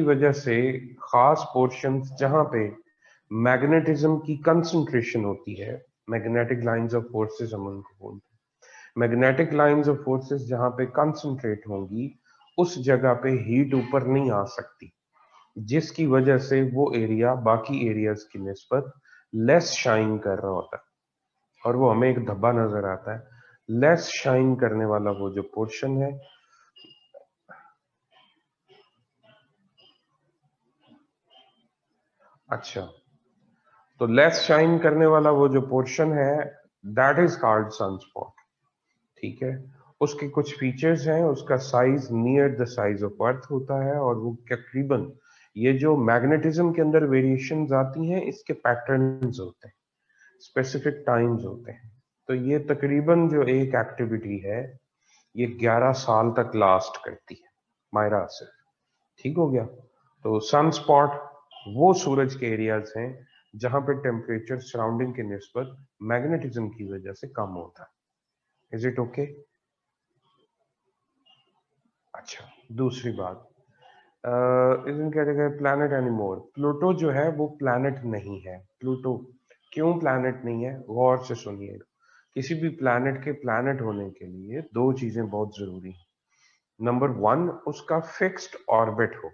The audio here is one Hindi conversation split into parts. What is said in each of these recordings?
वजह से खास पोर्शंस जहां पे मैग्नेटिज्म की कंसंट्रेशन होती है, मैग्नेटिक लाइंस ऑफ फोर्सेस हम उनको बोलते हैं। मैग्नेटिक लाइंस ऑफ फोर्सेस जहां पे कंसंट्रेट होंगी उस जगह पे हीट ऊपर नहीं आ सकती, जिसकी वजह से वो एरिया बाकी एरियाज की निस्बत लेस शाइन कर रहा होता है और वो हमें एक धब्बा नजर आता है। लेस शाइन करने वाला वो जो पोर्शन है, अच्छा, तो लेस शाइन करने वाला वो जो पोर्शन है दैट इज कॉल्ड सनस्पॉट। ठीक है, उसके कुछ फीचर्स हैं, उसका size near the size of earth होता है और वो तकरीबन, ये जो मैग्नेटिज्म के अंदर वेरिएशंस आती हैं इसके पैटर्न्स होते हैं, स्पेसिफिक टाइम्स होते हैं। तो ये तकरीबन जो एक एक्टिविटी है ये 11 साल तक लास्ट करती है मायरा से। ठीक हो गया। तो सन स्पॉट वो सूरज के एरियाज हैं जहां पे टेम्परेचर सराउंडिंग के निस्बत मैग्नेटिज्म की वजह से कम होता है। Is it okay? अच्छा, दूसरी बात, इसमें क्या जगह प्लैनेट एनीमोर, प्लूटो जो है वो प्लैनेट नहीं है। प्लूटो क्यों प्लैनेट नहीं है, गौर से सुनिएगा। किसी भी प्लैनेट के प्लैनेट होने के लिए दो चीजें बहुत जरूरी हैं। नंबर वन, उसका फिक्स्ड ऑर्बिट हो,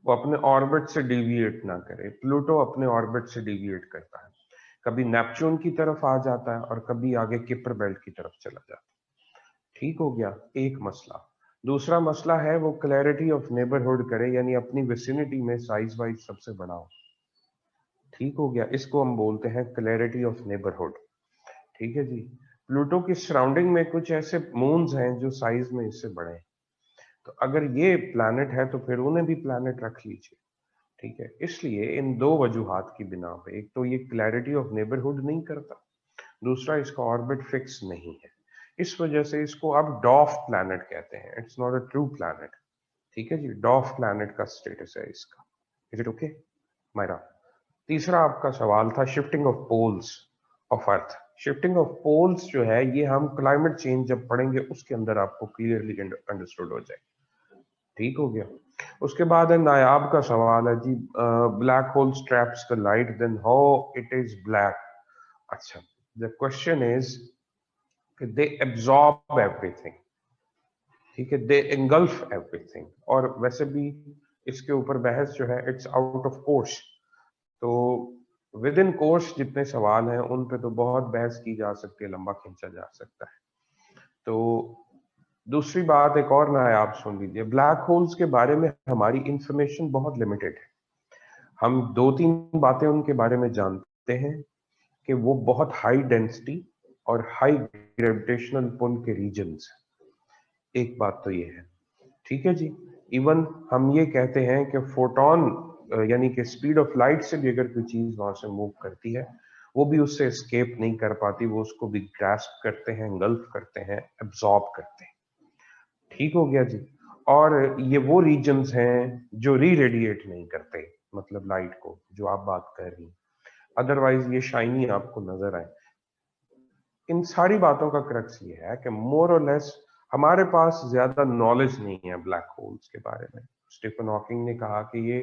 वो अपने ऑर्बिट से डिविएट ना करे। प्लूटो अपने ऑर्बिट से डिविएट करता है, कभी नेपच्यून की तरफ आ जाता है और कभी आगे किपर बेल्ट की तरफ चला जाता है। ठीक हो गया, एक मसला। दूसरा मसला है वो क्लैरिटी ऑफ नेबरहुड करे, यानी अपनी विसिनिटी में साइज वाइज सबसे बड़ा हो। ठीक हो गया, इसको हम बोलते हैं क्लैरिटी ऑफ नेबरहुड। ठीक है जी। प्लूटो की सराउंडिंग में कुछ ऐसे मून्स हैं जो साइज में इससे बड़े हैं, तो अगर ये प्लैनेट है तो फिर उन्हें भी प्लैनेट रख लीजिए। ठीक है, इसलिए इन दो वजूहात की बिना पे, एक तो ये क्लैरिटी ऑफ नेबरहुड नहीं करता, दूसरा इसका ऑर्बिट फिक्स नहीं है। इस वजह से इसको अब डॉफ प्लैनेट कहते हैं, it's not a true planet. ठीक है जी, डॉफ प्लैनेट का स्टेटस है इसका। Is it okay Maira? तीसरा आपका सवाल था shifting of poles of earth. Shifting of poles जो है ये हम क्लाइमेट चेंज जब पढ़ेंगे उसके अंदर आपको क्लियरली अंडरस्टूड हो जाए। ठीक हो गया। उसके बाद है नायाब का सवाल है जी, black hole traps the light, then how it is black. अच्छा, the question is they absorb everything. ठीक है, दे engulf एवरीथिंग। और वैसे भी इसके ऊपर बहस जो है इट्स आउट ऑफ कोर्स, तो विद इन कोर्स जितने सवाल हैं उन पे तो बहुत बहस की जा सकती है, लंबा खींचा जा सकता है। तो दूसरी बात एक और ना है, आप सुन लीजिए, ब्लैक होल्स के बारे में हमारी इंफॉर्मेशन बहुत लिमिटेड है। हम दो तीन बातें उनके बारे में जानते हैं कि वो बहुत हाई डेंसिटी और हाई ग्रेविटेशनल पुल के रीजन्स हैं। एक बात तो ये है। ठीक है जी। इवन हम ये कहते हैं कि फोटोन, यानी कि स्पीड ऑफ लाइट से भी अगर कोई चीज वहां से मूव करती है वो भी उससे एस्केप नहीं कर पाती, वो उसको भी ग्रास्प करते हैं, engulf करते हैं, एब्जॉर्ब करते हैं। ठीक हो गया जी। और ये वो रीजन्स हैं जो री रेडिएट नहीं करते, मतलब लाइट को, जो आप बात कर रही हैं, अदरवाइज ये शाइनी आपको नजर आए। इन सारी बातों का क्रक्स ये है कि मोर और लेस हमारे पास ज्यादा नॉलेज नहीं है ब्लैक होल्स के बारे में। स्टीफन हॉकिंग ने कहा कि ये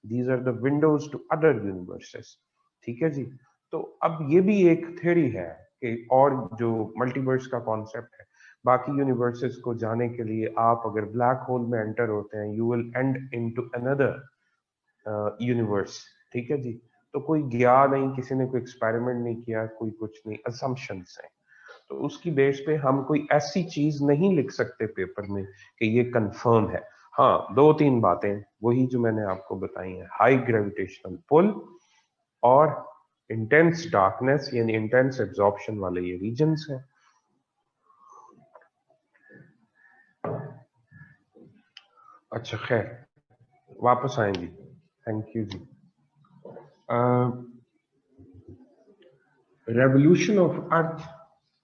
these are the windows to other universes. ठीक है जी। तो अब ये भी एक थ्योरी है कि, और जो मल्टीवर्स का कॉन्सेप्ट है, बाकी यूनिवर्सेस को जाने के लिए आप अगर ब्लैक होल में एंटर होते हैं you will and into another universe. ठीक है जी। तो कोई गया नहीं, किसी ने कोई एक्सपेरिमेंट नहीं किया, कोई कुछ नहीं, असम्पशंस हैं। तो उसकी बेस पे हम कोई ऐसी चीज नहीं लिख सकते पेपर में कि ये कंफर्म है। हाँ, दो तीन बातें वही जो मैंने आपको बताई हैं, हाई ग्रेविटेशनल पुल और इंटेंस डार्कनेस यानी इंटेंस एब्जॉर्प्शन वाले ये रीजन्स हैं। अच्छा खैर, वापस आएंगी, थैंक यू जी। रेवोल्यूशन ऑफ अर्थ,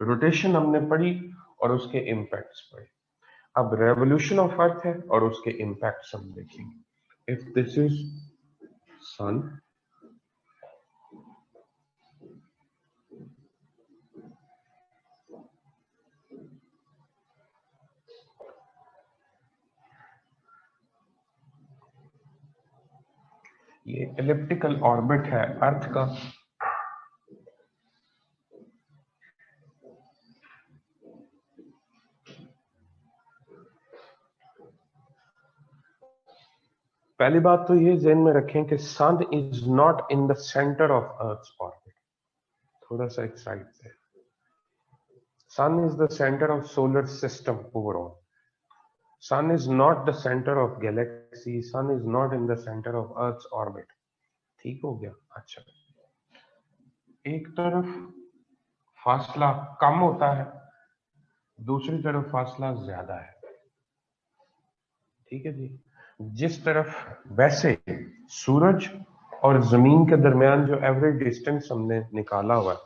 रोटेशन हमने पढ़ी और उसके इम्पैक्ट्स पढ़े। अब रेवोल्यूशन ऑफ अर्थ है और उसके इम्पैक्ट्स हम देखेंगे। इफ दिस इज सन, ये एलिप्टिकल ऑर्बिट है अर्थ का। पहली बात तो ये ध्यान में रखें कि sun is not in the centre of earth orbit. थोड़ा सा एक साइड पे, sun is the centre of solar system overall. Sun is not the centre of galaxy, sun is not in the centre of earth orbit. ठीक हो गया। अच्छा, एक तरफ फासला कम होता है, दूसरी तरफ फासला ज्यादा है। ठीक है जी। जिस तरफ वैसे सूरज और जमीन के दरमियान जो एवरेज डिस्टेंस हमने निकाला हुआ है,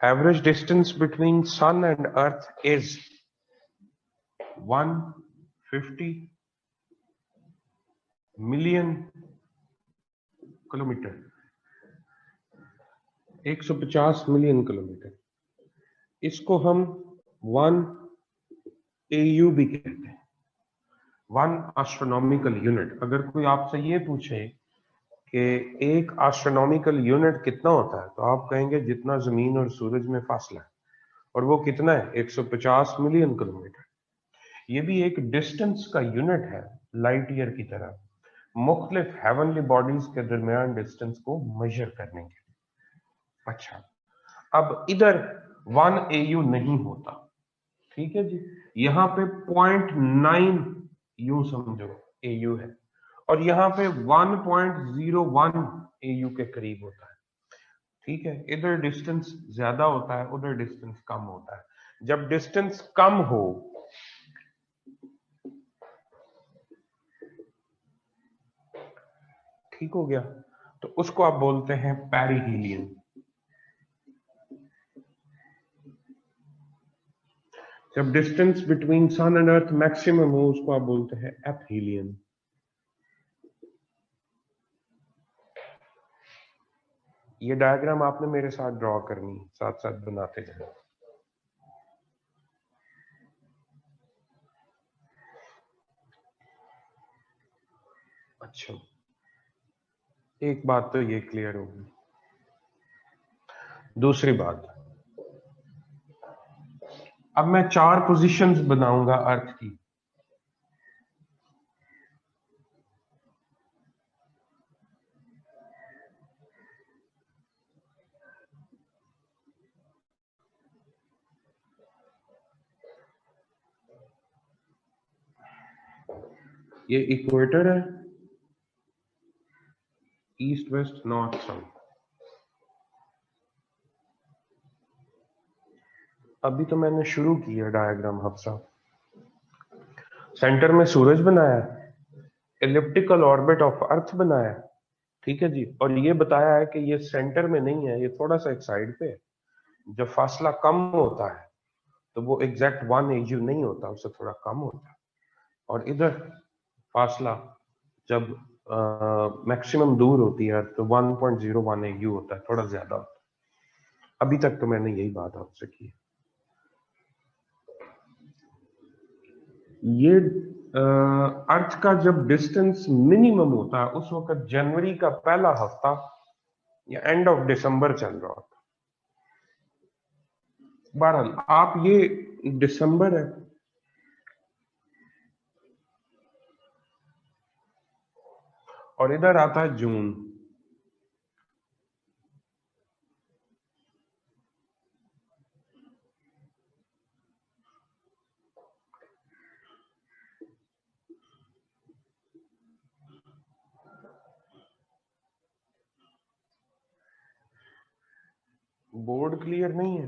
average distance between sun and earth is 150 million kilometre, 150 million kilometre. इसको हम 1 AU भी कहते हैं, 1 एस्ट्रोनॉमिकल यूनिट। अगर कोई आपसे ये पूछे कि एक एस्ट्रोनॉमिकल यूनिट कितना होता है, तो आप कहेंगे जितना जमीन और सूरज में फासला है, और वो कितना है? 150 मिलियन किलोमीटर। ये भी एक डिस्टेंस का यूनिट है, लाइट ईयर की तरह, मुख्तलिफ हेवनली बॉडीज के दरमियान डिस्टेंस को मेजर करने के लिए। अच्छा, अब इधर 1 AU नहीं होता। ठीक है जी। यहां पे 0.9 यूं समझो AU है, और यहां पे 1.01 AU के करीब होता है। ठीक है, इधर डिस्टेंस ज्यादा होता है, उधर डिस्टेंस कम होता है। जब डिस्टेंस कम हो, ठीक हो गया, तो उसको आप बोलते हैं पेरिहीलियन। जब distance between sun and earth maximum हो, उसको आप बोलते हैं एपहीलियन। ये डायग्राम आपने मेरे साथ ड्रॉ करनी, साथ साथ बनाते जाए। अच्छा, एक बात तो ये क्लियर होगी। दूसरी बात, अब मैं 4 पोजीशंस बनाऊंगा अर्थ की। ये इक्वेटर है, ईस्ट वेस्ट नॉर्थ साउथ। अभी तो मैंने शुरू किया डायग्राम हफ्सा। सेंटर में सूरज बनाया, एलिप्टिकल ऑर्बिट ऑफ अर्थ बनाया। ठीक है जी। और ये बताया है कि ये सेंटर में नहीं है, ये थोड़ा सा एक साइड पे है। जब फासला कम होता है तो वो एग्जैक्ट 1 AU नहीं होता, उससे थोड़ा कम होता है। और इधर फासला जब मैक्सिमम दूर होती है तो 1.01 AU होता है, थोड़ा ज्यादा होता है। अभी तक तो मैंने यही बात आपसे की। ये अर्थ का जब डिस्टेंस मिनिमम होता है, उस वक्त जनवरी का पहला हफ्ता या एंड ऑफ दिसंबर चल रहा होता है। बहरहाल, आप ये दिसंबर है, और इधर आता है जून। बोर्ड क्लियर नहीं है?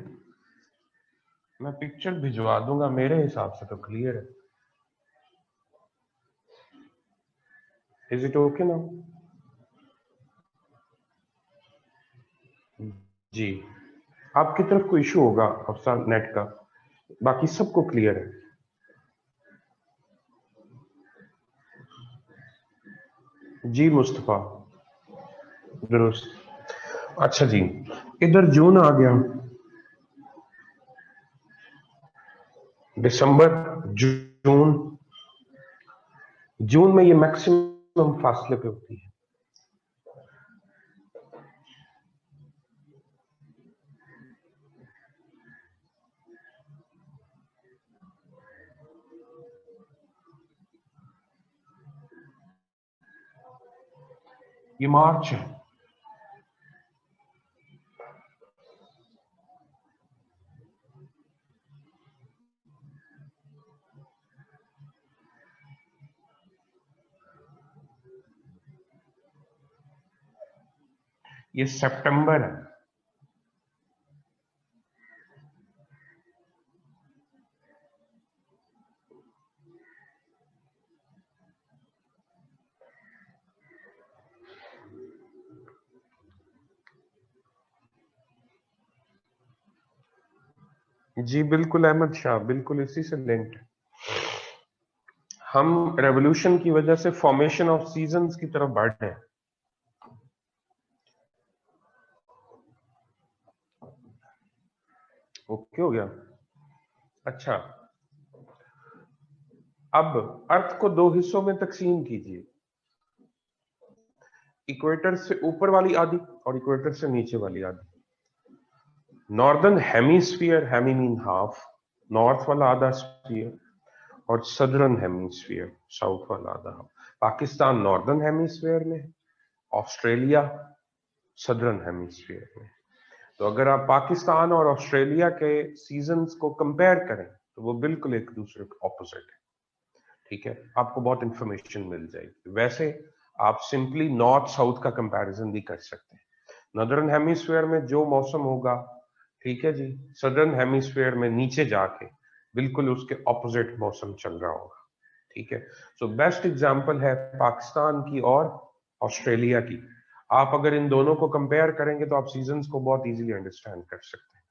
मैं पिक्चर भिजवा दूंगा, मेरे हिसाब से तो क्लियर है। इज इट ओके ना? जी, आपकी तरफ कोई इशू होगा अफसा नेट का? बाकी सबको क्लियर है? जी मुस्तफा, दुरुस्त। अच्छा जी, इधर जून आ गया, दिसंबर, जून। जून में ये मैक्सिमम मैक्सिमम फासले पे होती है। ये मार्च है। ये सितंबर है। जी बिल्कुल अहमद शाह, बिल्कुल इसी से लिंक्ड है। हम रेवोल्यूशन की वजह से फॉर्मेशन ऑफ सीजन्स की तरफ बढ़ रहे हैं। ओके हो गया। अच्छा, अब अर्थ को दो हिस्सों में तकसीम कीजिए, इक्वेटर से ऊपर वाली आधी और इक्वेटर से नीचे वाली आधी। Northern hemisphere, hemi mean half, north वाला आधा स्फीयर, और सदर्न हेमीस्फीयर, साउथ वाला आधा हाफ। पाकिस्तान नॉर्दर्न हेमीस्फीयर में है, ऑस्ट्रेलिया सदर्न हेमीस्फीयर में। तो अगर आप पाकिस्तान और ऑस्ट्रेलिया के सीजन्स को कंपेयर करें तो वो बिल्कुल एक दूसरे के ऑपोजिट है। ठीक है, आपको बहुत इंफॉर्मेशन मिल जाएगी। वैसे आप सिंपली नॉर्थ साउथ का कंपैरिजन भी कर सकते हैं। नॉर्दर्न हेमिस्फीयर में जो मौसम होगा, ठीक है जी, सदर्न हेमिस्फीयर में नीचे जाके बिल्कुल उसके ऑपोजिट मौसम चल रहा होगा। ठीक है, सो बेस्ट एग्जांपल है पाकिस्तान की और ऑस्ट्रेलिया की। आप अगर इन दोनों को कंपेयर करेंगे तो आप सीजन्स को बहुत इजीली अंडरस्टैंड कर सकते हैं।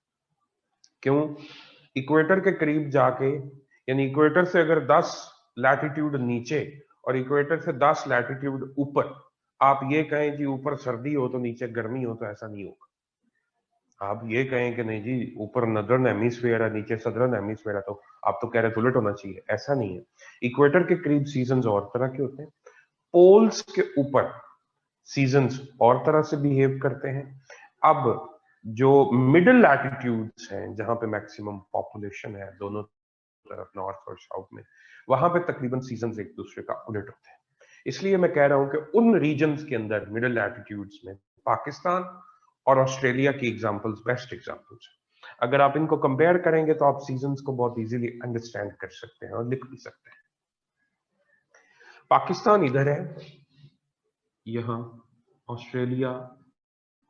क्यों? इक्वेटर के करीब जाके, यानी इक्वेटर से अगर 10 लैटिट्यूड नीचे और इक्वेटर से 10 लैटिट्यूड ऊपर आप ये कहें कि ऊपर सर्दी हो तो नीचे गर्मी हो, तो ऐसा नहीं होगा। आप ये कहें कि नहीं जी ऊपर नॉर्दर्न हेमिस्फीयर है नीचे सदर्न हेमिस्फीयर है, तो आप तो कह रहे उलट होना चाहिए, ऐसा नहीं है। इक्वेटर के करीब सीजन्स और तरह के होते हैं, पोल्स के ऊपर सीजन्स और तरह से बिहेव करते हैं। अब जो मिडिल लैटिट्यूड्स हैं जहां पे मैक्सिमम पॉपुलेशन है दोनों तरफ, नॉर्थ और साउथ में, वहां पे तकरीबन सीजन्स एक दूसरे का उलट होते हैं। इसलिए मैं कह रहा हूं कि उन रीजन्स के अंदर मिडिल लैटिट्यूड्स में पाकिस्तान और ऑस्ट्रेलिया की एग्जांपल्स बेस्ट एग्जांपल्स हैं। अगर आप इनको कंपेयर करेंगे तो आप सीजन्स को बहुत इजीली अंडरस्टैंड कर सकते हैं और लिख भी सकते हैं। पाकिस्तान इधर है, यहां ऑस्ट्रेलिया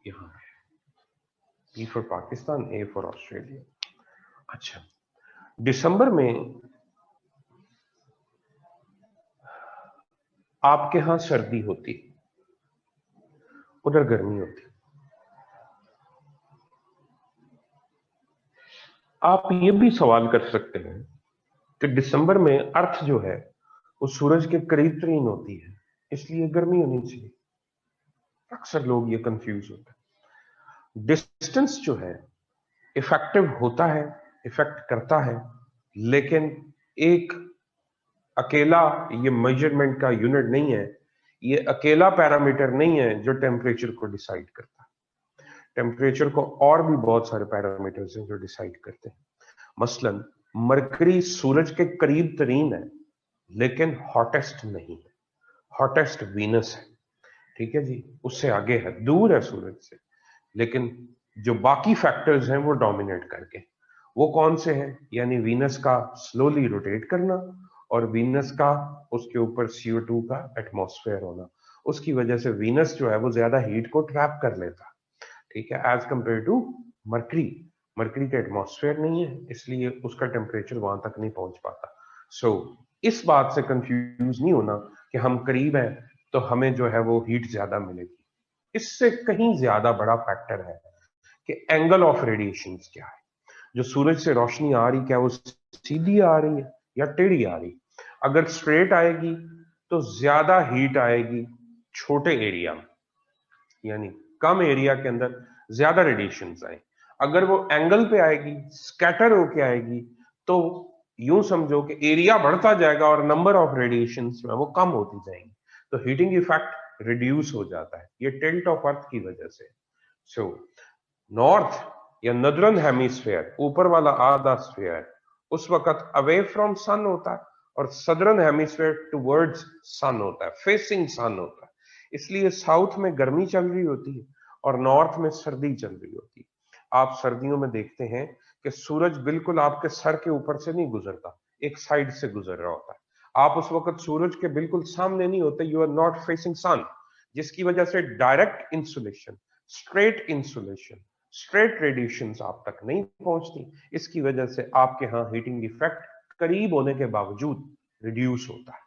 यहां है। E for Pakistan, A for Australia. अच्छा, दिसंबर में आपके यहां सर्दी होती, उधर गर्मी होती। आप ये भी सवाल कर सकते हैं कि दिसंबर में अर्थ जो है वो सूरज के करीब तरीन होती है, इसलिए गर्मी होनी चाहिए। अक्सर लोग ये कंफ्यूज होते हैं। डिस्टेंस जो है इफेक्टिव होता है, इफेक्ट करता है, लेकिन एक अकेला ये मेजरमेंट का यूनिट नहीं है, ये अकेला पैरामीटर नहीं है जो टेम्परेचर को डिसाइड करता है। टेम्परेचर को और भी बहुत सारे पैरामीटर्स हैं जो डिसाइड करते हैं। मसलन मरकरी सूरज के करीब तरीन है लेकिन हॉटेस्ट नहीं है, हॉटेस्ट वीनस है। ठीक है जी, उससे आगे है, दूर है सूरज से, लेकिन जो बाकी फैक्टर्स हैं वो डोमिनेट करके। वो कौन से हैं? यानी वीनस का स्लोली रोटेट करना और वीनस का उसके ऊपर CO2 का एटमॉस्फेयर होना। उसकी वजह से वीनस जो है वो ज्यादा हीट को ट्रैप कर लेता, ठीक है, as compare to Mercury. Mercury का एटमॉस्फेयर नहीं है, इसलिए उसका टेम्परेचर वहां तक नहीं पहुंच पाता। सो इस बात से कंफ्यूज नहीं होना कि हम करीब हैं तो हमें जो है वो हीट ज्यादा मिलेगी। इससे कहीं ज्यादा बड़ा फैक्टर है कि एंगल ऑफ रेडिएशन क्या है। जो सूरज से रोशनी आ रही, क्या वो सीधी आ रही है या टेढ़ी आ रही? अगर स्ट्रेट आएगी तो ज्यादा हीट आएगी छोटे एरिया में, यानी कम एरिया के अंदर ज्यादा रेडिएशन आए। अगर वो एंगल पे आएगी, स्कैटर होके आएगी, तो यूं समझो कि एरिया बढ़ता जाएगा और नंबर ऑफ रेडिएशन जो है वो कम होती जाएंगी। तो हीटिंग इफेक्ट रिड्यूस हो जाता है, ये टिल्ट ऑफ अर्थ की वजह से। सो नॉर्थ या नदर्न हेमिस्फेयर, ऊपर वाला आधा स्फीयर, उस वक्त अवे फ्रॉम सन होता है, और सदर्न हेमिस्फेयर टुवर्ड्स सन होता है, फेसिंग सन होता है। इसलिए साउथ में गर्मी चल रही होती है और नॉर्थ में सर्दी चल रही होती है। आप सर्दियों में देखते हैं कि सूरज बिल्कुल आपके सर के ऊपर से नहीं गुजरता, एक साइड से गुजर रहा होता है। आप उस वक्त सूरज के बिल्कुल सामने नहीं होते, यू आर नॉट फेसिंग सन, जिसकी वजह से डायरेक्ट इंसुलेशन, स्ट्रेट रेडिएशन आप तक नहीं पहुंचती। इसकी वजह से आपके यहाँ हीटिंग इफेक्ट करीब होने के बावजूद रिड्यूस होता है।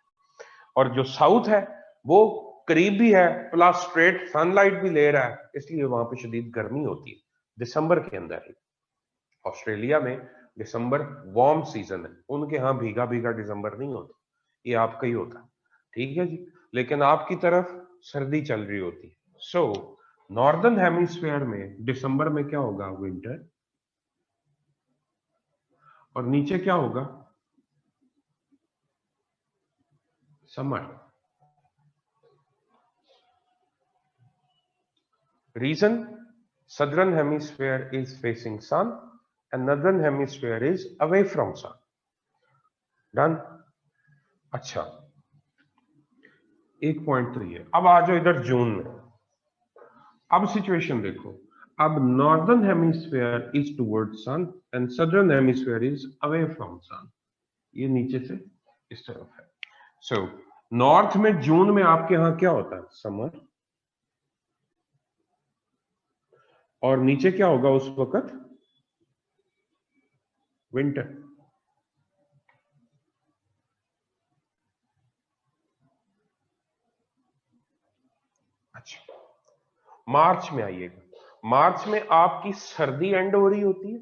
और जो साउथ है वो करीब भी है प्लस स्ट्रेट सनलाइट भी ले रहा है, इसलिए वहां पे शदीद गर्मी होती है दिसंबर के अंदर ही। ऑस्ट्रेलिया में दिसंबर वार्म सीजन है, उनके यहाँ भीगा भीगा दिसंबर नहीं होता, ये आपका ही होता है, ठीक है जी। लेकिन आपकी तरफ सर्दी चल रही होती है। सो नॉर्दर्न हेमिस्फीयर में दिसंबर में क्या होगा, विंटर, और नीचे क्या होगा, summer. Region, southern hemisphere is facing sun and northern hemisphere is away from sun. Done. अच्छा, 1.3 है। अब आ जाओ इधर जून में। अब सिचुएशन देखो, अब northern hemisphere is toward sun and southern hemisphere is away from sun, ये नीचे से इस तरफ है। सो नॉर्थ में जून में आपके यहां क्या होता है, समर, और नीचे क्या होगा उस वक्त, विंटर। अच्छा, मार्च में आइएगा। मार्च में आपकी सर्दी एंड हो रही होती है,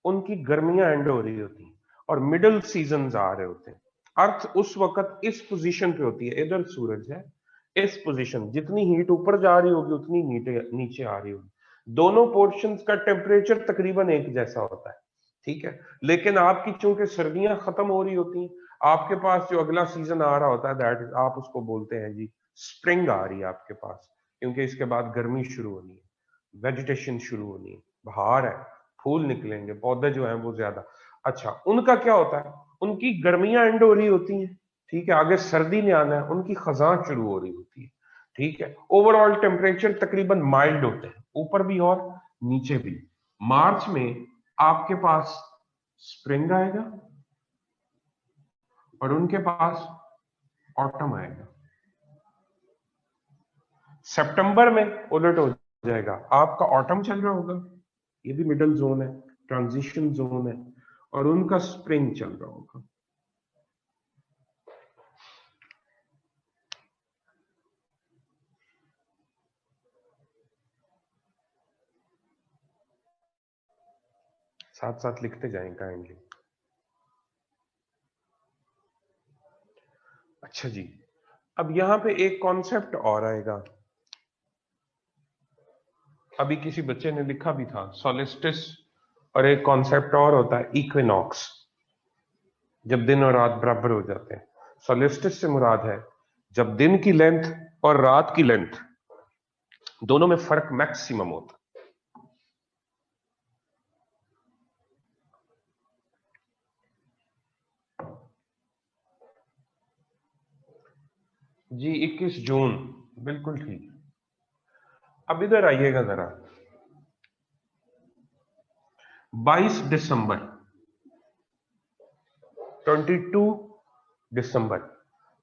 उनकी गर्मियां एंड हो रही होती है, और मिडिल सीजन आ रहे होते हैं। अर्थ उस वक्त इस पोजीशन पे होती है, इधर सूरज है, इस पोजीशन, जितनी हीट ऊपर जा रही होगी उतनी हीट नीचे आ रही होगी। दोनों पोर्शंस का टेम्परेचर तकरीबन एक जैसा होता है, ठीक है। लेकिन आपकी चूंकि सर्दियां खत्म हो रही होती हैं, आपके पास जो अगला सीजन आ रहा होता है, दैट आप उसको बोलते हैं जी स्प्रिंग आ रही है आपके पास, क्योंकि इसके बाद गर्मी शुरू होनी है, वेजिटेशन शुरू होनी है, बहार है, फूल निकलेंगे, पौधे जो हैं वो ज्यादा। अच्छा, उनका क्या होता है, उनकी गर्मियां एंड हो रही होती हैं, ठीक है, आगे सर्दी ने आना है, उनकी खजां शुरू हो रही होती है, ठीक है। ओवरऑल टेम्परेचर तकरीबन माइल्ड होते हैं, ऊपर भी और नीचे भी। मार्च में आपके पास स्प्रिंग आएगा और उनके पास ऑटम आएगा। सितंबर में उलट हो जाएगा, आपका ऑटम चल रहा होगा, ये भी मिडिल जोन है, ट्रांजिशन जोन है, और उनका स्प्रिंग चल रहा होगा। साथ साथ लिखते जाएं काइंडली। अच्छा जी, अब यहां पे एक कॉन्सेप्ट और आएगा, अभी किसी बच्चे ने लिखा भी था, सोलिस्टिस, और एक कॉन्सेप्ट और होता है इक्विनॉक्स, जब दिन और रात बराबर हो जाते हैं। सोलिस्टिस से मुराद है जब दिन की लेंथ और रात की लेंथ दोनों में फर्क मैक्सिमम होता है। जी 21 जून, बिल्कुल ठीक। अब इधर आइएगा जरा, 22 दिसंबर, 22 दिसंबर,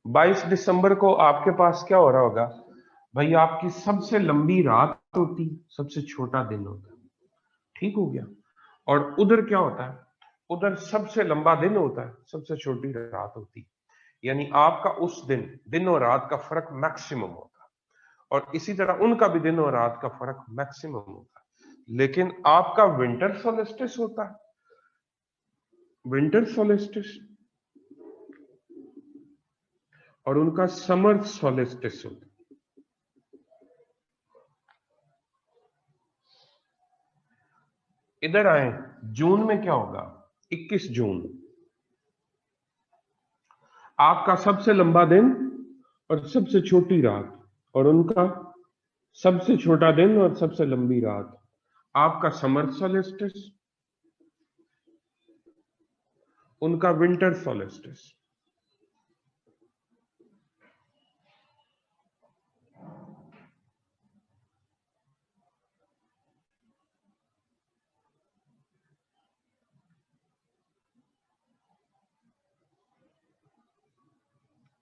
22 दिसंबर को आपके पास क्या हो रहा होगा भाई, आपकी सबसे लंबी रात होती, सबसे छोटा दिन होता, ठीक हो गया। और उधर क्या होता है, उधर सबसे लंबा दिन होता है, सबसे छोटी रात होती, यानी आपका उस दिन दिन और रात का फर्क मैक्सिमम होता है, और इसी तरह उनका भी दिन और रात का फर्क मैक्सिमम होता है। लेकिन आपका विंटर सोलिस्टिस होता है, विंटर सोलिस्टिस, और उनका समर सोलिस्टिस होता है। इधर आए, जून में क्या होगा, 21 जून, आपका सबसे लंबा दिन और सबसे छोटी रात, और उनका सबसे छोटा दिन और सबसे लंबी रात। आपका समर सोलिस्टिस, उनका विंटर सोलिस्टिस।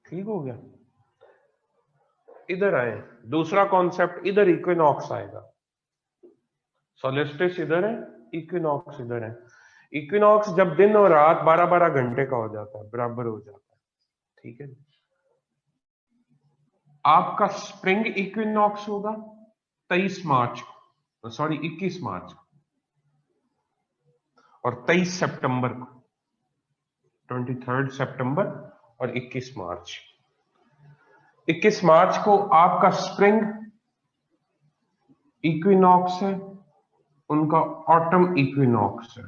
ठीक हो गया? इधर आए, दूसरा कॉन्सेप्ट, इधर इक्विनॉक्स आएगा। सोलिस्टिस इधर है, इक्विनॉक्स इधर है। इक्विनॉक्स जब दिन और रात 12-12 घंटे का हो जाता है, बराबर हो जाता है। ठीक है, आपका स्प्रिंग इक्विनॉक्स होगा 23 मार्च को, सॉरी 21 मार्च को, और 23 सितंबर को, 23 सितंबर और 21 मार्च। 21 मार्च को आपका स्प्रिंग इक्विनॉक्स है, उनका ऑटम इक्विनॉक्स है।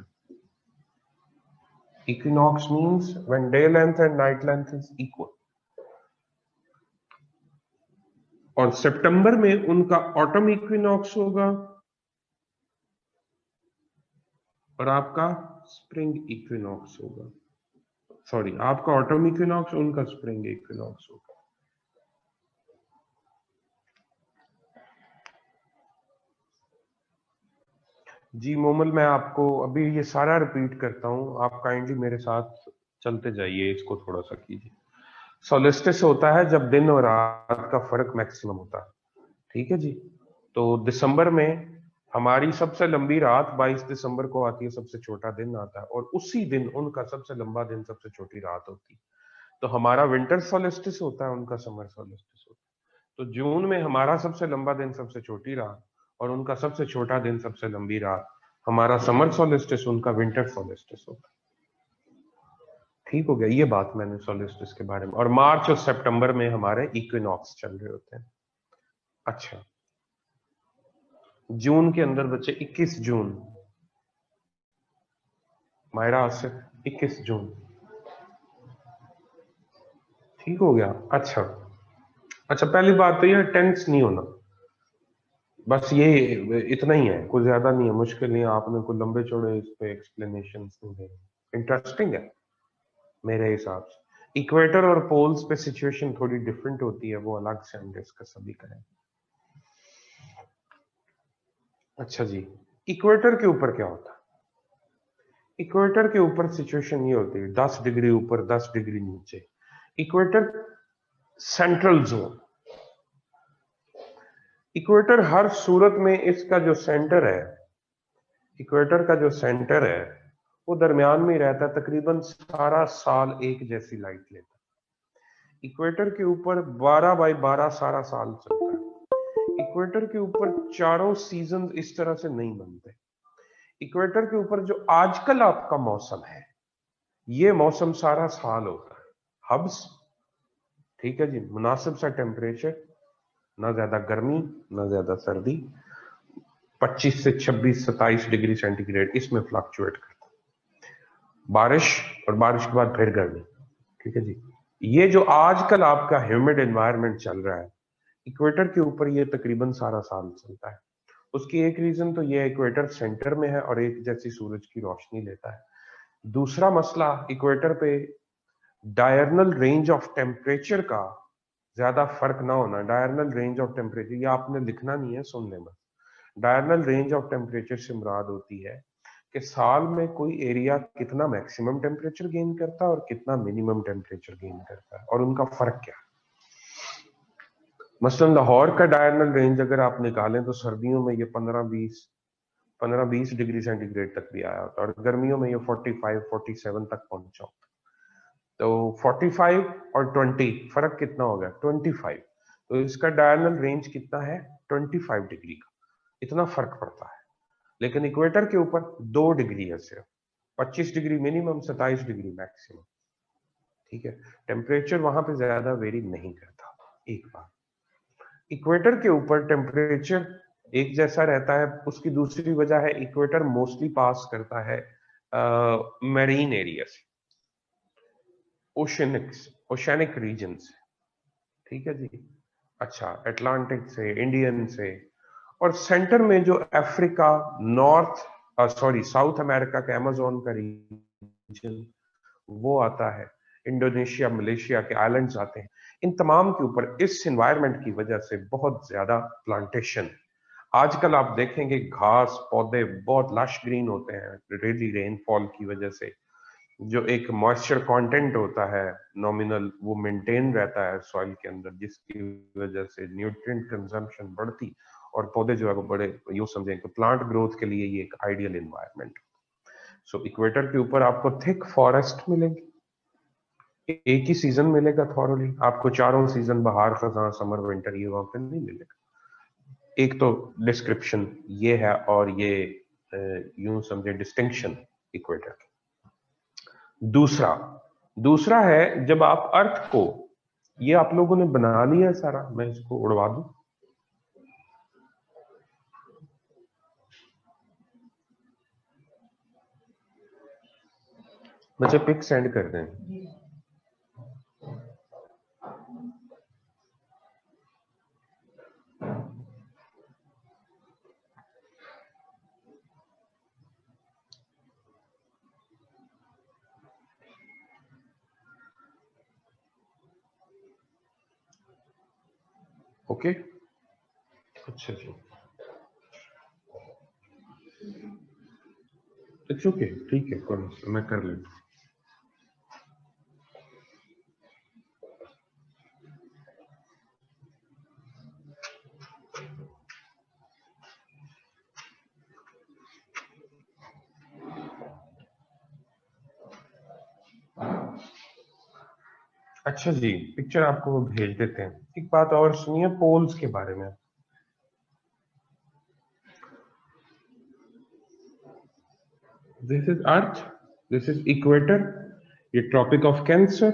Equinox means when day length and night length is equal. और सितंबर में उनका ऑटम इक्विनॉक्स होगा, और आपका स्प्रिंग इक्विनॉक्स होगा। सॉरी, आपका ऑटम इक्विनॉक्स, उनका स्प्रिंग इक्विनॉक्स होगा। जी मोमल, मैं आपको अभी ये सारा रिपीट करता हूं, आप काइंडली मेरे साथ चलते जाइए, इसको थोड़ा सा कीजिए। सोलिस्टिस होता है जब दिन और रात का फर्क मैक्सिमम होता है। ठीक है जी। तो दिसंबर में हमारी सबसे लंबी रात 22 दिसंबर को आती है, सबसे छोटा दिन आता है, और उसी दिन उनका सबसे लंबा दिन, सबसे छोटी रात होती है। तो हमारा विंटर सोलिस्टिस होता है, उनका समर सोलिस्टिस होता है। तो जून में हमारा सबसे लंबा दिन, सबसे छोटी रात, और उनका सबसे छोटा दिन, सबसे लंबी रात। हमारा समर सोलिस्टिस, उनका विंटर सोलिस्टिस होता है। ठीक हो गया? ये बात मैंने सोलिस्टिस के बारे में। और मार्च और सितंबर में हमारे इक्विनॉक्स चल रहे होते हैं। अच्छा, जून के अंदर बच्चे 21 जून, मायरा आसिफ 21 जून। ठीक हो गया? अच्छा अच्छा, पहली बात तो ये टेंस नहीं होना, बस ये इतना ही है, कुछ ज्यादा नहीं है, मुश्किल नहीं है। आपने कोई लंबे चौड़े इस पे एक्सप्लेनेशन नहीं देने। इंटरेस्टिंग है मेरे हिसाब से। इक्वेटर और पोल्स पे सिचुएशन थोड़ी डिफरेंट होती है, वो अलग से हम डिस्कस अभी करें। अच्छा जी, इक्वेटर के ऊपर क्या होता है? इक्वेटर के ऊपर सिचुएशन ये होती है 10 डिग्री ऊपर 10 डिग्री नीचे। Equator central zone. इक्वेटर हर सूरत में इसका जो सेंटर है, इक्वेटर का जो सेंटर है, वो दरमियान में ही रहता है, तकरीबन सारा साल एक जैसी लाइट लेता है। इक्वेटर के ऊपर 12/12 सारा साल चलता है। इक्वेटर के ऊपर चारों सीजन इस तरह से नहीं बनते। इक्वेटर के ऊपर जो आजकल आपका मौसम है, ये मौसम सारा साल होता है। हब्स, ठीक है जी, मुनासिब सा टेम्परेचर, ना ज्यादा गर्मी ना ज्यादा सर्दी, 25 से 26 27 डिग्री सेंटीग्रेड इसमें फ्लक्चुएट करता है। बारिश, और बारिश के बाद फिर गर्मी। ठीक है जी। ये जो आजकल आपका ह्यूमिड एनवायरनमेंट चल रहा है, इक्वेटर के ऊपर ये तकरीबन सारा साल चलता है। उसकी एक रीजन तो ये इक्वेटर सेंटर में है और एक जैसी सूरज की रोशनी लेता है। दूसरा मसला, इक्वेटर पे डायरनल रेंज ऑफ टेम्परेचर का ज्यादा फर्क ना होना। डायरनल रेंज ऑफ टेम्परेचर ये आपने लिखना नहीं है, सुनने में। डायरनल रेंज ऑफ टेम्परेचर से मुराद होती है कि साल में कोई एरिया कितना मैक्सिमम टेम्परेचर गेन करता है और कितना मिनिमम टेम्परेचर गेन करता है, और उनका फर्क क्या है। मसलन लाहौर का डायरनल रेंज अगर आप निकालें तो सर्दियों में ये 15-20 डिग्री सेंटीग्रेड तक भी आया होता है, और गर्मियों में ये 45-47 तक पहुंचा होता है। तो 45 और 20 फर्क कितना हो गया? 25। तो इसका डायरनल रेंज कितना है? 25 डिग्री का, इतना फर्क पड़ता है। लेकिन इक्वेटर के ऊपर 2 डिग्री है सिर्फ, 25 डिग्री मिनिमम, 27 डिग्री मैक्सिमम। ठीक है, टेम्परेचर वहां पे ज्यादा वेरी नहीं करता। एक बात, इक्वेटर के ऊपर टेम्परेचर एक जैसा रहता है, उसकी दूसरी वजह है इक्वेटर मोस्टली पास करता है मैरीन एरिया से, ओशनिक रीजन से। ठीक है जी। अच्छा, अटलांटिक से, इंडियन से, और सेंटर में जो Africa, north sorry south America के अमेज़न का रीजन वो आता है, इंडोनेशिया, मलेशिया के आइलैंड्स आते हैं। इन तमाम के ऊपर इस एनवायरनमेंट की वजह से बहुत ज्यादा प्लांटेशन। आजकल आप देखेंगे घास पौधे बहुत लश ग्रीन होते हैं, रेली रेनफॉल की वजह से जो एक मॉइस्चर कंटेंट होता है नॉमिनल, वो मेंटेन रहता है सॉइल के अंदर, जिसकी वजह से न्यूट्रिएंट कंजम्पशन बढ़ती और पौधे जो है वो बड़े, यूं समझें कि प्लांट ग्रोथ के लिए ये एक आइडियल एनवायरनमेंट। सो इक्वेटर के ऊपर आपको थिक फॉरेस्ट मिलेगी, एक ही सीजन मिलेगा थॉरली, आपको चारों सीजन बहार खजां समर विंटर ये वहां पे नहीं मिलेगा। एक तो डिस्क्रिप्शन ये है, और ये यूं समझे डिस्टिंक्शन इक्वेटर की। दूसरा दूसरा है, जब आप अर्थ को, ये आप लोगों ने बना लिया सारा, मैं इसको उड़वा दूं, मुझे पिक सेंड कर दें। ओके, अच्छा जी, इट्स ओके, ठीक है, कोई मसला, मैं कर लेता हूं। अच्छा जी, पिक्चर आपको भेज देते हैं। एक बात और सुनिए पोल्स के बारे में। This is earth, this is equator, ये Tropic of Cancer,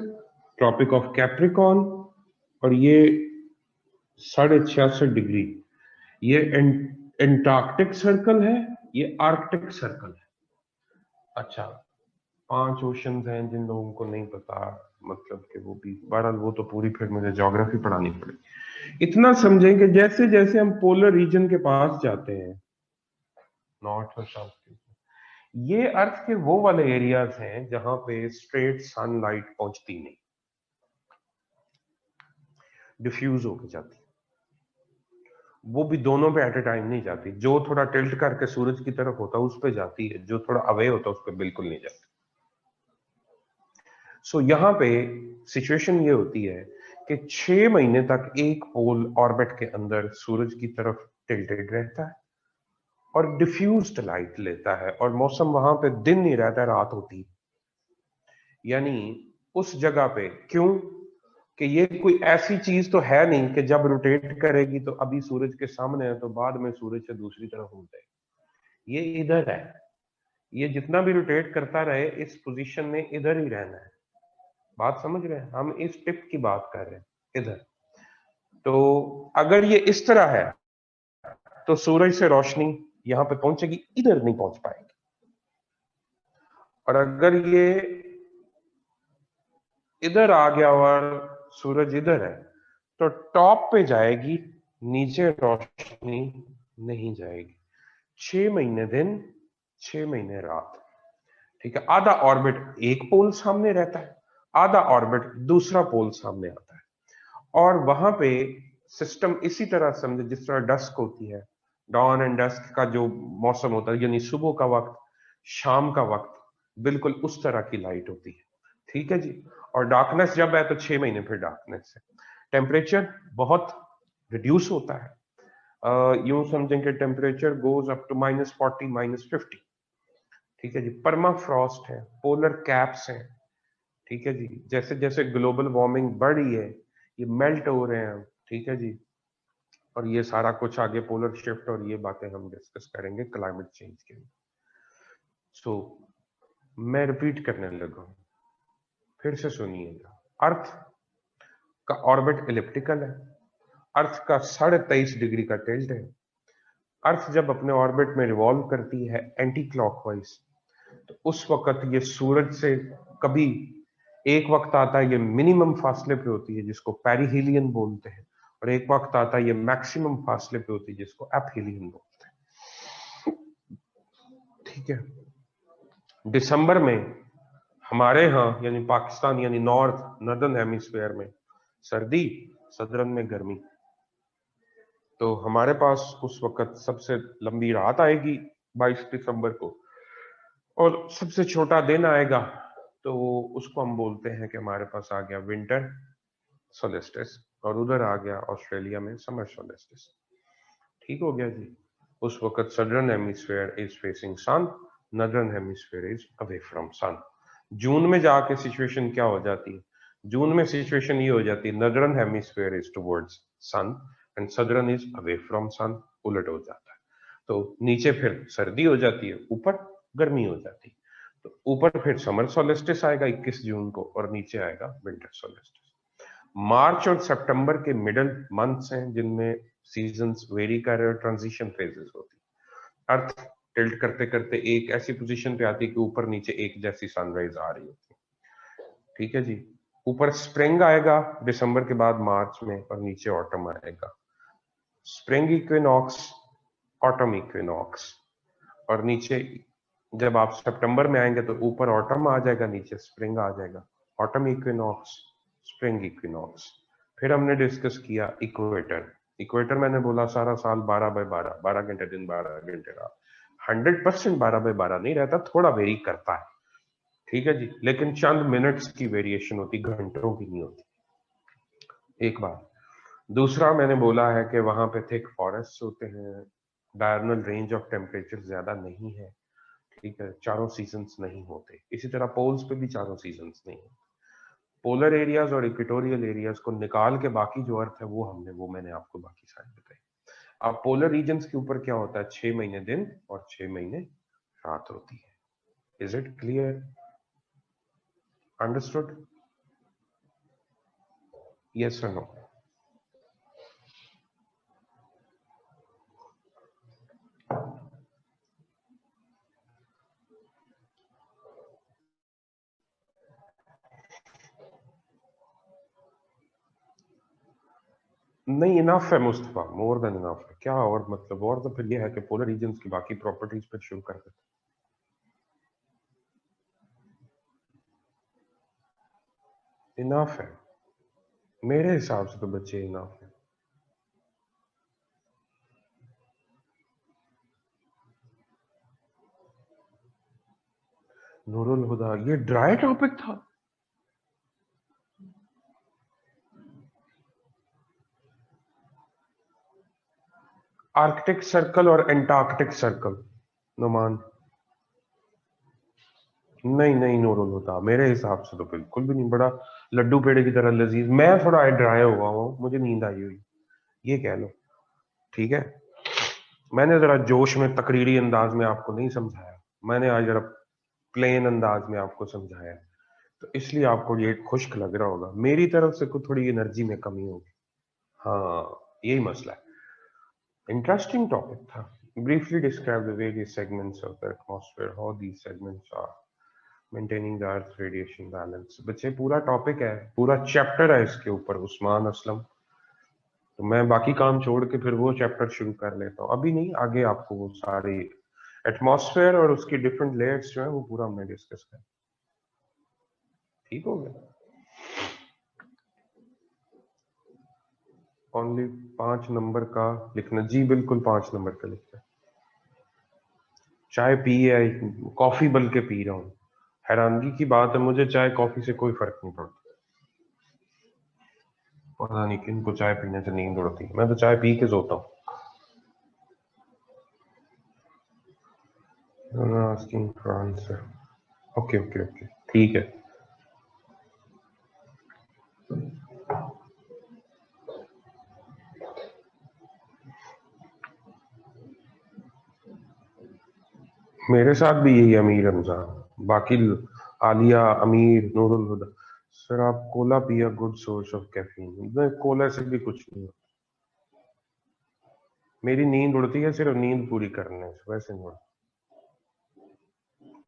Tropic of Capricorn, और ये 66.5 डिग्री, ये एंटार्क्टिक सर्कल है, ये आर्कटिक सर्कल है। अच्छा, 5 ओशंस हैं जिन लोगों को नहीं पता, मतलब कि वो भी बहरहाल वो तो पूरी फिर मुझे ज्योग्राफी पढ़ानी पड़ेगी। इतना समझें कि जैसे जैसे हम पोलर रीजन के पास जाते हैं, नॉर्थ और साउथ के, ये अर्थ के वो वाले एरियाज हैं जहां पे स्ट्रेट सनलाइट पहुंचती नहीं, डिफ्यूज होके जाती, वो भी दोनों पे एट ए टाइम नहीं जाती। जो थोड़ा टिल्ट करके सूरज की तरफ होता है उस पे जाती है, जो थोड़ा अवे होता है उस पे बिल्कुल नहीं जाती। सो यहाँ पे सिचुएशन ये होती है कि 6 महीने तक एक पोल ऑर्बिट के अंदर सूरज की तरफ टिल्टेड रहता है और डिफ्यूज्ड लाइट लेता है, और मौसम वहां पे दिन नहीं रहता, रात होती है। यानी उस जगह पे, क्यों कि ये कोई ऐसी चीज तो है नहीं कि जब रोटेट करेगी तो अभी सूरज के सामने है तो बाद में सूरज से दूसरी तरफ हो जाए। ये इधर है, ये जितना भी रोटेट करता रहे इस पोजीशन में इधर ही रहना है। बात समझ रहे हैं, हम इस टिप की बात कर रहे हैं, इधर। तो अगर ये इस तरह है तो सूरज से रोशनी यहां पे पहुंचेगी, इधर नहीं पहुंच पाएगी। और अगर ये इधर आ गया और सूरज इधर है तो टॉप पे जाएगी, नीचे रोशनी नहीं जाएगी। 6 महीने दिन, 6 महीने रात। ठीक है, आधा ऑर्बिट एक पोल सामने रहता है, आधा ऑर्बिट दूसरा पोल सामने आता है। और वहां पे सिस्टम इसी तरह समझे जिस तरह डस्क होती है, डॉन एंड डस्क का जो मौसम होता है, यानी सुबह का वक्त, शाम का वक्त, बिल्कुल उस तरह की लाइट होती है। ठीक है जी। और डार्कनेस जब है तो 6 महीने फिर डार्कनेस है। टेम्परेचर बहुत रिड्यूस होता है, यूं समझें कि टेम्परेचर गोज अप टू -40 -50। ठीक है जी। परमा फ्रॉस्ट है, पोलर कैप्स हैं। ठीक है जी। जैसे जैसे ग्लोबल वार्मिंग बढ़ रही है, ये मेल्ट हो रहे हैं। ठीक है जी। और ये सारा कुछ आगे पोलर शिफ्ट और ये बातें हम डिस्कस करेंगे क्लाइमेट चेंज के लिए। सो मैं रिपीट करने लगा हूं, फिर से सुनिएगा। अर्थ का ऑर्बिट एलिप्टिकल है, अर्थ का 23.5 डिग्री का टिल्ट है। अर्थ जब अपने ऑर्बिट में रिवॉल्व करती है एंटी क्लॉकवाइज, तो उस वक्त ये सूरज से कभी एक वक्त आता है ये मिनिमम फासले पे होती है जिसको पेरिहीलियन बोलते हैं, और एक वक्त आता है ये मैक्सिमम फासले पे होती है जिसको एपहीलियन बोलते हैं। ठीक है। दिसंबर में हमारे यहाँ यानी पाकिस्तान यानी नॉर्दर्न हेमिस्फीयर में सर्दी, सदरन में गर्मी। तो हमारे पास उस वक्त सबसे लंबी रात आएगी 22 दिसंबर को, और सबसे छोटा दिन आएगा, तो उसको हम बोलते हैं कि हमारे पास आ गया विंटर सोलिस्टिस, और उधर आ गया ऑस्ट्रेलिया में समर सोलिस्टिस। ठीक हो गया जी। उस वक्त southern hemisphere is facing sun, northern hemisphere is away from sun. जून में जाके सिचुएशन क्या हो जाती है? जून में सिचुएशन ये हो जाती है, northern hemisphere is towards sun and southern is away from sun, उलट हो जाता है। तो नीचे फिर सर्दी हो जाती है, ऊपर गर्मी हो जाती है। तो ऊपर फिर समर सोलिस्टिस आएगा 21 जून को, और नीचे आएगा विंटर सोलिस्टिस। मार्च और सितंबर के मिडल मंथ्स हैं जिनमें सीजन्स वेरी कर रहे हैं, ट्रांजिशन फेजेस होती है। अर्थ टिल्ट करते करते एक ऐसी पोजीशन पे आती है कि ऊपर नीचे एक जैसी सनराइज आ रही होती है। ठीक है जी। ऊपर स्प्रिंग आएगा दिसंबर के बाद मार्च में, और नीचे ऑटम आएगा। स्प्रिंग इक्विनॉक्स, ऑटम इक्विनॉक्स, और नीचे जब आप सितंबर में आएंगे तो ऊपर ऑटम आ जाएगा, नीचे स्प्रिंग आ जाएगा। Autumn equinox, spring equinox. फिर हमने डिस्कस किया इक्वेटर। इक्वेटर मैंने बोला सारा साल 12/12, 12 घंटे दिन 12 घंटे रात। 100% 12/12 नहीं रहता, थोड़ा वेरी करता है। ठीक है जी, लेकिन चंद मिनट्स की वेरिएशन होती, घंटों की नहीं होती। एक बार दूसरा मैंने बोला है कि वहां पे थिक फॉरेस्ट होते हैं, डायरनल रेंज ऑफ टेम्परेचर ज्यादा नहीं है। ठीक है, चारों सीजन्स नहीं होते। इसी तरह पोल्स पे भी चारों सीजन्स नहीं होते। पोलर एरियाज और इक्वेटोरियल एरियाज को निकाल के बाकी जो अर्थ है वो मैंने आपको बाकी सारी बताई। अब पोलर रीजन्स के ऊपर क्या होता है? 6 महीने दिन और 6 महीने रात होती है। Is it clear? Understood? Yes और नो? नहीं, इनफ है मुस्तफा, मोर देन इनफ है। क्या और मतलब? और तो फिर ये है कि पोलर रीजन्स की बाकी प्रॉपर्टीज पर शुरू कर देते। इनफ है मेरे हिसाब से, तो बच्चे इनफ है। नूरुल हुदा, ये ड्राई टॉपिक था? आर्कटिक सर्कल और एंटार्कटिक सर्कल, नुमान। नहीं नहीं, नूरुल हुदा मेरे हिसाब से तो बिल्कुल भी नहीं। बड़ा लड्डू पेड़े की तरह लजीज। मैं थोड़ा ड्राई हुआ हूँ, मुझे नींद आई हुई, ये कह लो। ठीक है, मैंने जरा जोश में तकरीरी अंदाज में आपको नहीं समझाया, मैंने आज जरा प्लेन अंदाज में आपको समझाया, तो इसलिए आपको ये खुश्क लग रहा होगा। मेरी तरफ से कुछ थोड़ी एनर्जी में कमी होगी। हाँ, यही मसला है। इंटरेस्टिंग टॉपिक था। Briefly describe the various segments of the atmosphere, how these segments are maintaining the Earth radiation balance। बच्चे पूरा टॉपिक है, पूरा चैप्टर है इसके ऊपर, उस्मान असलम। तो मैं बाकी काम छोड़ के फिर वो चैप्टर शुरू कर लेता हूँ, अभी नहीं, आगे आपको वो सारी एटमॉस्फेयर और उसकी डिफरेंट लेयर्स जो है वो पूरा हमने डिस्कस किया। ठीक हो गया? ओनली 5 नंबर का लिखना जी, बिल्कुल 5 नंबर का लिखना। चाय पी है, कॉफी बल्कि पी रहा हूँ। हैरानगी की बात है, मुझे चाय कॉफी से कोई फर्क नहीं पड़ता। पता नहीं किन को चाय पीने से नींद उड़ती है, मैं तो चाय पी के सोता हूँ। Asking for answer. Okay okay okay, ठीक है। मेरे साथ भी यही अमीर रमजान, बाकी आलिया, अमीर, नूरुल हुदा। सर आप कोला पिया, good source of caffeine. Cola से भी कुछ नहीं होता, मेरी नींद उड़ती है सिर्फ नींद पूरी करने से, वैसे नहीं उड़ती।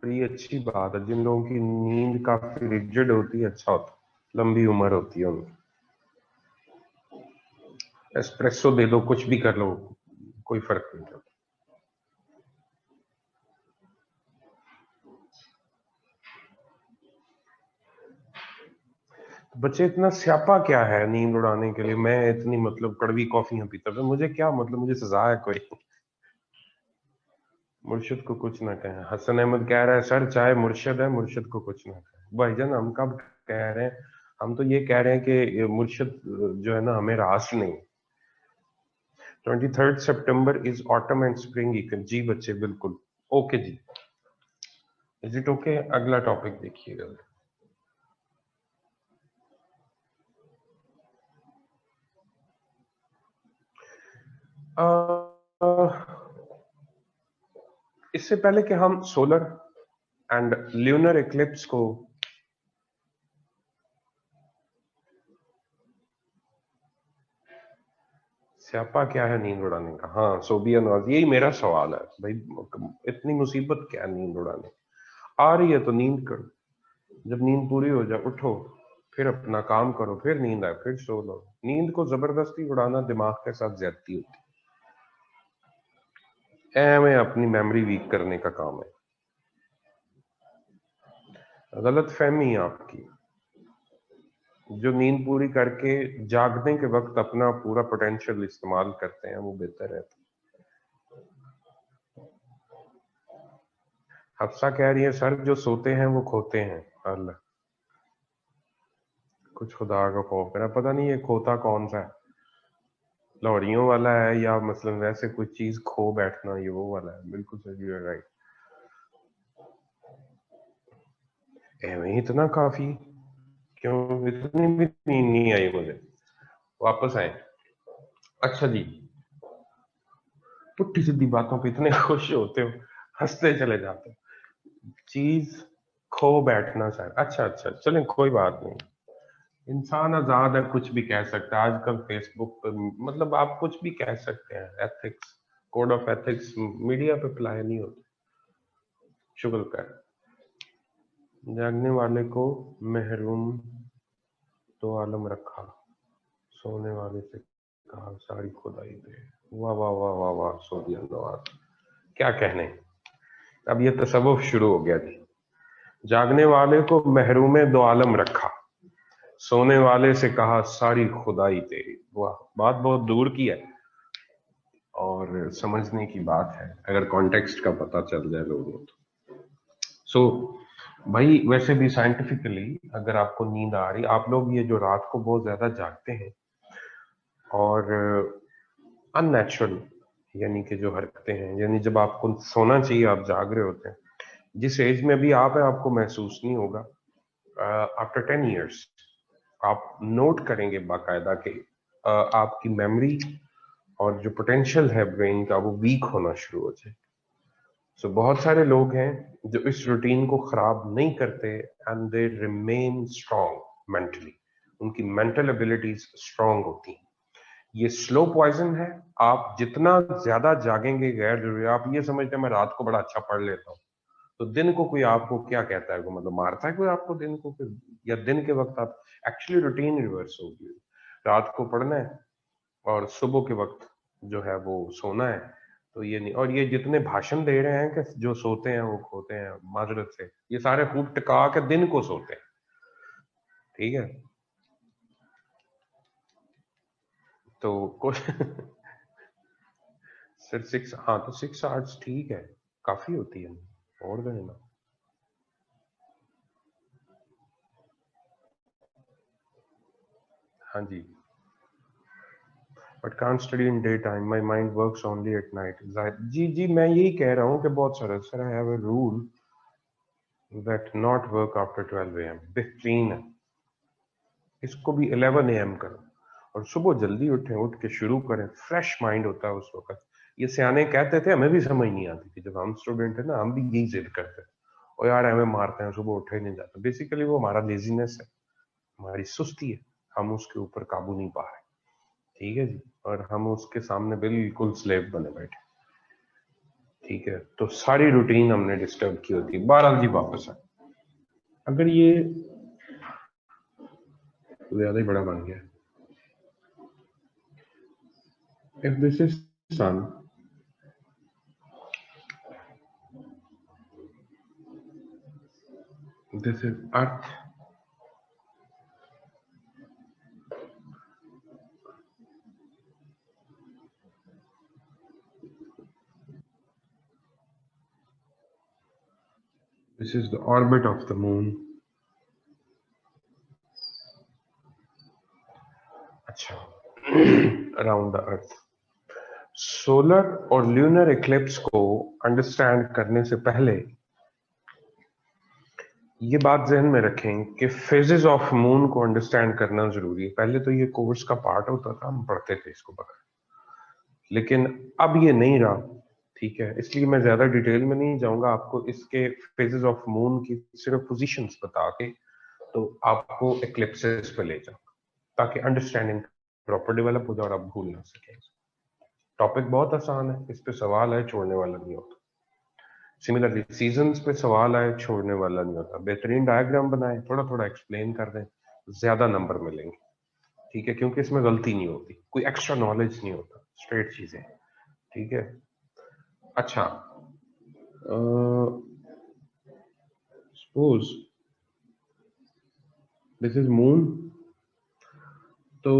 बड़ी अच्छी बात है। जिन लोगों की नींद काफी रिजिड होती है अच्छा होता है, लंबी उम्र होती है उनकी। एस्प्रेसो दे दो, कुछ भी कर लो, कोई फर्क नहीं पड़ता। बच्चे इतना स्यापा क्या है नींद उड़ाने के लिए? मैं इतनी मतलब कड़वी कॉफियां पीता था, मुझे क्या मतलब, मुझे सजा है कोई? मुर्शिद को कुछ ना कहें। हसन अहमद कह रहा है सर चाहे मुर्शिद है, मुर्शिद को कुछ ना कहें। भाईजान हम कब कह रहे हैं? हम तो ये कह रहे हैं कि ये मुर्शिद जो है ना हमें रास नहीं। 23 सितंबर is autumn and spring equal. जी बच्चे बिल्कुल ओके जी। Is it okay? अगला टॉपिक देखिएगा। इससे पहले कि हम सोलर एंड ल्यूनर इक्लिप्स को स्यापा क्या है नींद उड़ाने का? हाँ सोबिया नवाज, यही मेरा सवाल है भाई। इतनी मुसीबत क्या है नींद उड़ाने? आ रही है तो नींद करो, जब नींद पूरी हो जाए उठो, फिर अपना काम करो, फिर नींद आए फिर सो लो। नींद को जबरदस्ती उड़ाना दिमाग के साथ ज्यादती होती है, में अपनी मेमोरी वीक करने का काम है। गलत फहमी है आपकी। जो नींद पूरी करके जागने के वक्त अपना पूरा पोटेंशियल इस्तेमाल करते हैं वो बेहतर है। हफ्सा कह रही है सर जो सोते हैं वो खोते हैं। अल्लाह, कुछ खुदा का खौफ है। पता नहीं ये खोता कौन सा है, लाहौरियों वाला है या मतलब वैसे कोई चीज खो बैठना, ये वो वाला है? बिल्कुल सही है, राइट। एवं इतना काफी? क्यों इतनी भी नींद नहीं आई मुझे? वापस आए। अच्छा जी, पुट्ठी सीधी बातों पे इतने खुश होते हो, हंसते चले जाते हो। चीज खो बैठना सर, अच्छा अच्छा चलें कोई बात नहीं। इंसान आजाद है, कुछ भी कह सकता है आजकल फेसबुक पर। मतलब आप कुछ भी कह सकते हैं। Ethics, code of ethics media पे अप्लाई नहीं होते। शुक्र कर। जागने वाले को महरूम तो आलम रखा, सोने वाले से कहा सारी खुदाई पे। वाह वाह वाह वाह वाह, सोदिया नवाज, क्या कहने। अब ये तसव्वुफ शुरू हो गया जी। जागने वाले को महरूम दो आलम रखा, सोने वाले से कहा सारी खुदाई तेरी। वाह, बात बहुत दूर की है और समझने की बात है अगर कॉन्टेक्स्ट का पता चल जाए लोगों को तो। सो भाई वैसे भी साइंटिफिकली अगर आपको नींद आ रही, आप लोग ये जो रात को बहुत ज्यादा जागते हैं और अननेचुरल यानी कि जो हरकतें हैं, यानी जब आपको सोना चाहिए आप जाग रहे होते हैं, जिस एज में भी आप है आपको महसूस नहीं होगा। आफ्टर 10 years आप नोट करेंगे बाकायदा कि आपकी मेमोरी और जो पोटेंशियल है ब्रेन का वो वीक होना शुरू हो जाए। सो बहुत सारे लोग हैं जो इस रूटीन को खराब नहीं करते and they remain strong mentally, उनकी मेंटल एबिलिटीज स्ट्रांग होती हैं। ये स्लो पॉइजन है। आप जितना ज्यादा जागेंगे, गैर जरूरी, आप ये समझते हैं मैं रात को बड़ा अच्छा पढ़ लेता हूँ तो दिन को कोई आपको क्या कहता है, वो मतलब मारता है कोई आपको दिन को फिर? या दिन के वक्त आप एक्चुअली रूटीन रिवर्स होगी। रात को पढ़ना है और सुबह के वक्त जो है वो सोना है। तो ये नहीं, और ये जितने भाषण दे रहे हैं कि जो सोते हैं वो खोते हैं, माजरत से ये सारे खूब टिका के दिन को सोते हैं। ठीक है, तो कुछ सिर्फ 6, हाँ तो 6 आवर्स ठीक है, काफी होती है। और देना। हाँ जी। But can't study in day time, my mind works only at night. जी जी, मैं यही कह रहा हूँ कि बहुत सारा sir I have a rule that not work after 12 AM। बेहतरीन है, इसको भी 11 AM करो और सुबह जल्दी उठें, उठ के शुरू करें, फ्रेश माइंड होता है उस वक्त। ये सियाने कहते थे, हमें भी समझ नहीं आती थी जब हम स्टूडेंट थे ना, हम भी यही जिद करते थे और यार हमें मारते हैं सुबह उठे नहीं जाता। बेसिकली वो हमारा लेजीनेस है, हमारी सुस्ती है, हम उसके ऊपर काबू नहीं पा रहे। ठीक है जी, और हम उसके सामने बिल्कुल स्लेव बने बैठे। ठीक है, तो सारी रूटीन हमने डिस्टर्ब की होती है। बहरहाल जी वापस आए, अगर ये ज्यादा ही बड़ा बन गया, if this is sun, this is earth, this is the orbit of the moon। अच्छा, अराउंड द अर्थ। सोलर और ल्यूनर इक्लिप्स को अंडरस्टैंड करने से पहले ये बात जहन में रखें कि फेजेस ऑफ मून को अंडरस्टैंड करना जरूरी है। पहले तो ये कोर्स का पार्ट होता था, हम पढ़ते थे इसको बगैर, लेकिन अब ये नहीं रहा, ठीक है। इसलिए मैं ज्यादा डिटेल में नहीं जाऊंगा, आपको इसके फेजेस ऑफ मून की सिर्फ पोजीशंस बता के तो आपको एक्लिप्सेस पे ले जाऊंगा, ताकि अंडरस्टैंडिंग प्रॉपर डेवलप हो जाए और आप भूल ना सकें। टॉपिक बहुत आसान है, इस पे सवाल है छोड़ने वाला नहीं होता। सिमिलरली सीजन्स पे सवाल आए छोड़ने वाला नहीं होता। बेहतरीन डायग्राम बनाए, थोड़ा थोड़ा एक्सप्लेन कर दें, ज्यादा नंबर मिलेंगे, ठीक है, क्योंकि इसमें गलती नहीं होती, कोई एक्स्ट्रा नॉलेज नहीं होता, स्ट्रेट चीजें, ठीक है। अच्छा, सपोज दिस इज मून, तो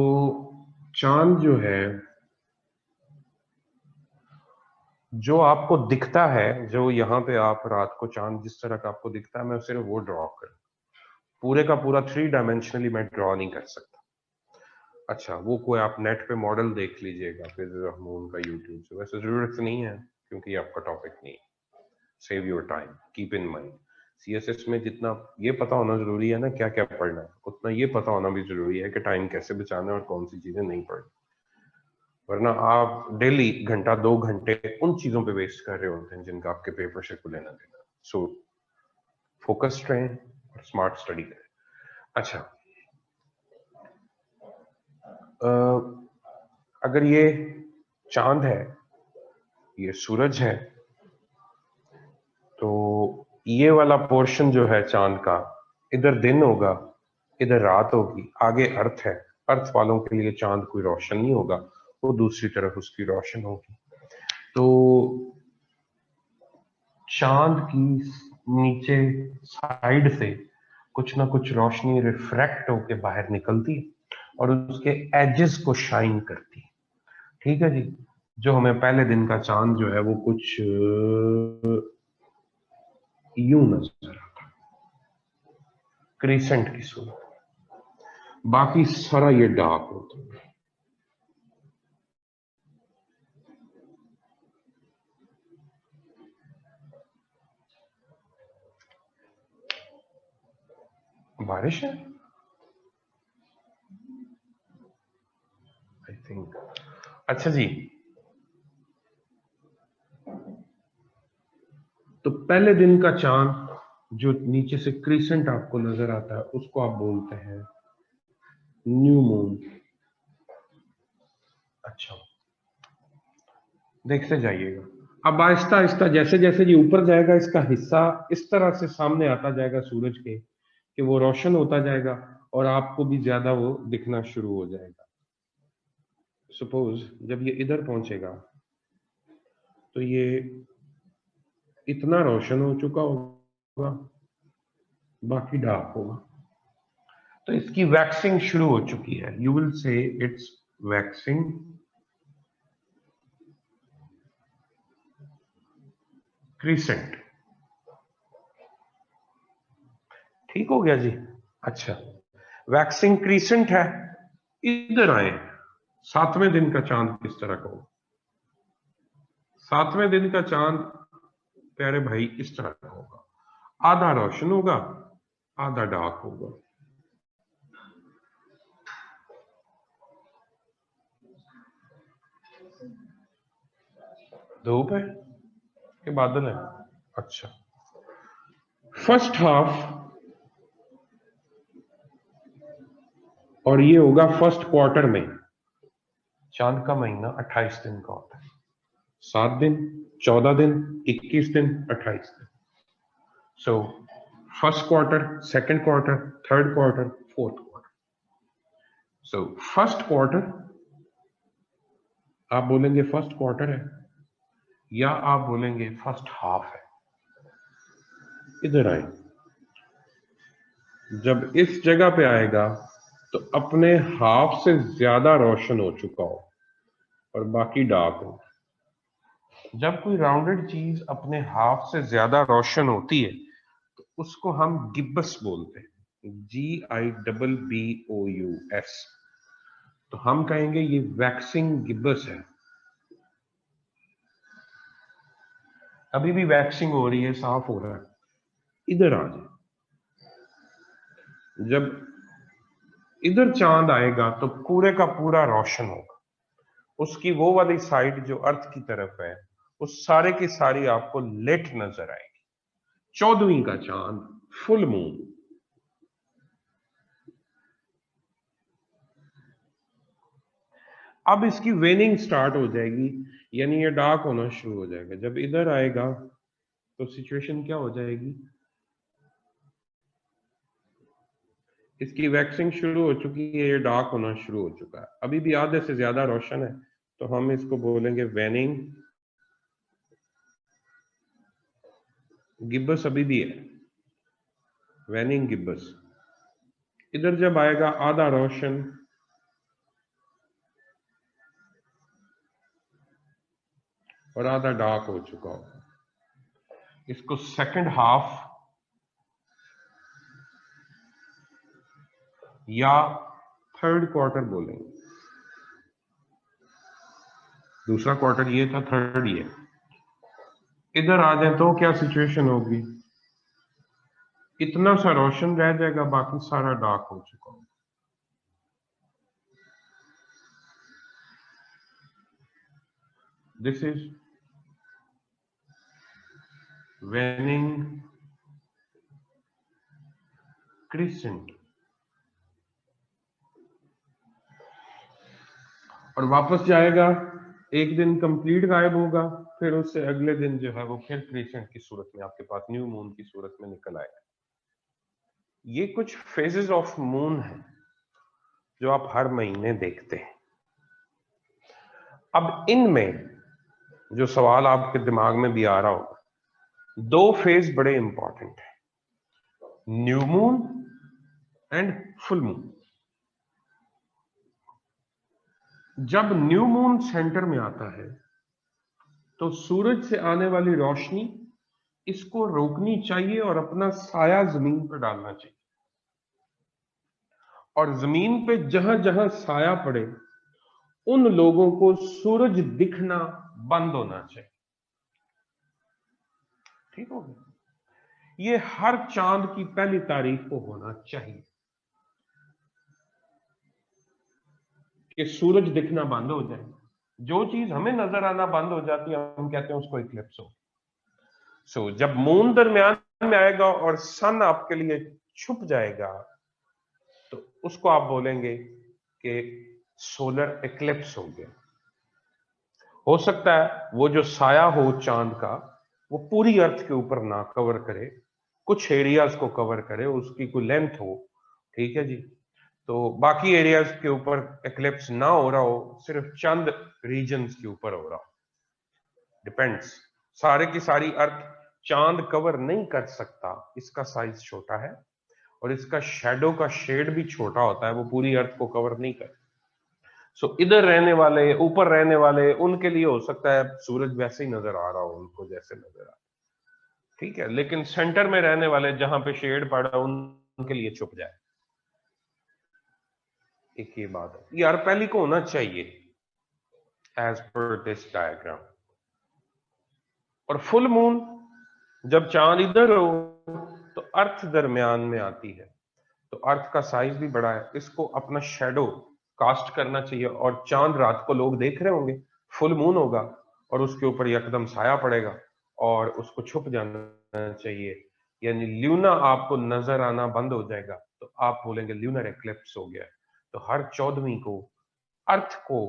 चांद जो है, जो आपको दिखता है, जो यहाँ पे आप रात को चांद जिस तरह का आपको दिखता है, मैं सिर्फ वो ड्रॉ करूं, पूरे का पूरा 3 डायमेंशनली मैं ड्रॉ नहीं कर सकता। अच्छा, वो कोई आप नेट पे मॉडल देख लीजिएगा फेजेस ऑफ मून का यूट्यूब से, वैसे जरूरत नहीं है क्योंकि आपका टॉपिक नहीं है। Save your time, keep in mind, CSS में जितना ये पता होना जरूरी है ना क्या क्या पढ़ना है, उतना ये पता होना भी जरूरी है कि टाइम कैसे बचाना है और कौन सी चीजें नहीं पढ़नी, वरना आप डेली घंटा 2 घंटे उन चीजों पे वेस्ट कर रहे होते हैं जिनका आपके पेपर से कोई लेना देना। सो फोकस्ड रहें और स्मार्ट स्टडी करें। अच्छा, अगर ये चांद है, ये सूरज है, तो ये वाला पोर्शन जो है चांद का, इधर दिन होगा, इधर रात होगी, आगे अर्थ है। अर्थ वालों के लिए चांद कोई रोशन नहीं होगा, वो दूसरी तरफ उसकी रोशन होगी। तो चांद की नीचे साइड से कुछ ना कुछ रोशनी रिफ्रैक्ट होके बाहर निकलती है और उसके एजेस को शाइन करती है, ठीक है जी। जो हमें पहले दिन का चांद जो है वो कुछ यूं नजर आता है, क्रिसेंट की सूरत, बाकी सारा ये डार्क होता है। बारिश है आई थिंक। अच्छा जी, तो पहले दिन का चांद जो नीचे से क्रिसेंट आपको नजर आता है उसको आप बोलते हैं न्यू मून। अच्छा, देखते जाइएगा, अब आहिस्ता आहिस्ता जैसे जैसे ये ऊपर जाएगा इसका हिस्सा इस तरह से सामने आता जाएगा सूरज के कि वो रोशन होता जाएगा और आपको भी ज्यादा वो दिखना शुरू हो जाएगा। सपोज जब ये इधर पहुंचेगा तो ये इतना रोशन हो चुका होगा, बाकी डार्क होगा, तो इसकी वैक्सिंग शुरू हो चुकी है। You will say it's waxing crescent. ठीक हो गया जी। अच्छा, वैक्सिंग क्रिसेंट है, इधर आए, 7वें दिन का चांद किस तरह का होगा? 7वें दिन का चांद प्यारे भाई इस तरह का होगा, आधा रोशन होगा, आधा डार्क होगा। धूप है कि बादल है? अच्छा, फर्स्ट हाफ, और ये होगा फर्स्ट क्वार्टर में। चांद का महीना 28 दिन का होता है, 7 दिन, 14 दिन, 21 दिन, 28 दिन। So first quarter, second quarter, third quarter, fourth quarter. So first quarter आप बोलेंगे फर्स्ट क्वार्टर है या आप बोलेंगे फर्स्ट हाफ है। इधर आए, जब इस जगह पे आएगा तो अपने हाफ से ज्यादा रोशन हो चुका हो और बाकी डार्क हो। जब कोई राउंडेड चीज अपने हाफ से ज्यादा रोशन होती है तो उसको हम गिब्बस बोलते हैं, GIBBOUS। तो हम कहेंगे ये वैक्सिंग गिब्बस है। अभी भी वैक्सिंग हो रही है, साफ हो रहा है। इधर आ जाए, जब इधर चांद आएगा तो पूरे का पूरा रोशन होगा। उसकी वो वाली साइड जो अर्थ की तरफ है, उस सारे की सारी आपको लेट नजर आएगी। 14वीं का चांद, फुल मून। अब इसकी वेनिंग स्टार्ट हो जाएगी, यानी ये डार्क होना शुरू हो जाएगा। जब इधर आएगा तो सिचुएशन क्या हो जाएगी, इसकी वैक्सिंग शुरू हो चुकी है, ये डार्क होना शुरू हो चुका है। अभी भी आधे से ज्यादा रोशन है, तो हम इसको बोलेंगे वेनिंग गिब्बस। अभी भी है वेनिंग गिब्बस। इधर जब आएगा आधा रोशन और आधा डार्क हो चुका हो, इसको सेकंड हाफ या थर्ड क्वार्टर बोलेंगे। दूसरा क्वार्टर ये था, थर्ड ये। इधर आ जाए तो क्या सिचुएशन होगी, इतना सा रोशन रह जाएगा, बाकी सारा डार्क हो चुका होगा। This is वेनिंग crescent. और वापस जाएगा, एक दिन कंप्लीट गायब होगा, फिर उससे अगले दिन जो है वो फिर क्रिसेंट की सूरत में आपके पास न्यू मून की सूरत में निकल आएगा। ये कुछ फेजेस ऑफ मून है जो आप हर महीने देखते हैं। अब इनमें जो सवाल आपके दिमाग में भी आ रहा होगा, दो फेज बड़े इंपॉर्टेंट है, new moon and full moon. जब न्यू मून सेंटर में आता है तो सूरज से आने वाली रोशनी इसको रोकनी चाहिए और अपना साया जमीन पर डालना चाहिए। और जमीन पे जहां जहां साया पड़े उन लोगों को सूरज दिखना बंद होना चाहिए। ठीक हो गया? ये हर चांद की पहली तारीख को होना चाहिए कि सूरज दिखना बंद हो जाए। जो चीज हमें नजर आना बंद हो जाती है हम कहते हैं उसको इक्लिप्स हो। सो जब मून दरमियान में आएगा और सन आपके लिए छुप जाएगा तो उसको आप बोलेंगे कि सोलर इक्लिप्स हो गया। हो सकता है वो जो साया हो चांद का वो पूरी अर्थ के ऊपर ना कवर करे, कुछ एरियाज को कवर करे, उसकी कोई लेंथ हो, ठीक है जी, तो बाकी एरियाज के ऊपर इक्लिप्स ना हो रहा हो, सिर्फ चंद रीजन्स के ऊपर हो रहा हो। डिपेंड्स। सारे की सारी अर्थ चांद कवर नहीं कर सकता, इसका साइज छोटा है और इसका शैडो का शेड भी छोटा होता है, वो पूरी अर्थ को कवर नहीं करता। सो इधर रहने वाले, ऊपर रहने वाले, उनके लिए हो सकता है सूरज वैसे ही नजर आ रहा हो उनको जैसे नजर आ रहा, ठीक है, लेकिन सेंटर में रहने वाले जहां पे शेड पड़ा उनके लिए छुप जाए। एक ये बात है, ये हर पहली को होना चाहिए एज पर दिस डायग्राम। और फुल मून जब चांद इधर हो तो अर्थ दरमियान में आती है, तो अर्थ का साइज भी बड़ा है, इसको अपना शेडो कास्ट करना चाहिए। और चांद रात को लोग देख रहे होंगे, फुल मून होगा और उसके ऊपर एकदम साया पड़ेगा और उसको छुप जाना चाहिए, यानी ल्यूना आपको नजर आना बंद हो जाएगा, तो आप बोलेंगे ल्यूनर एक्लिप्स हो गया। तो हर 14वीं को अर्थ को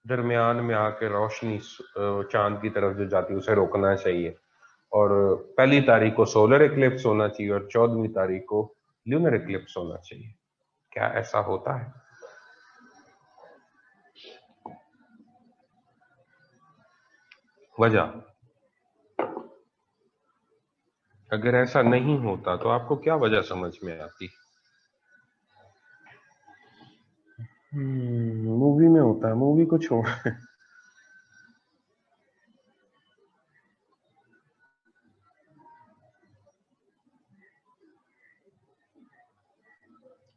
दरमियान में आके रोशनी चांद की तरफ जो जाती है उसे रोकना चाहिए, और पहली तारीख को सोलर इक्लिप्स होना चाहिए और 14वीं तारीख को ल्यूनर इक्लिप्स होना चाहिए। क्या ऐसा होता है? वजह, अगर ऐसा नहीं होता तो आपको क्या वजह समझ में आती? मूवी में होता है, मूवी को छोड़।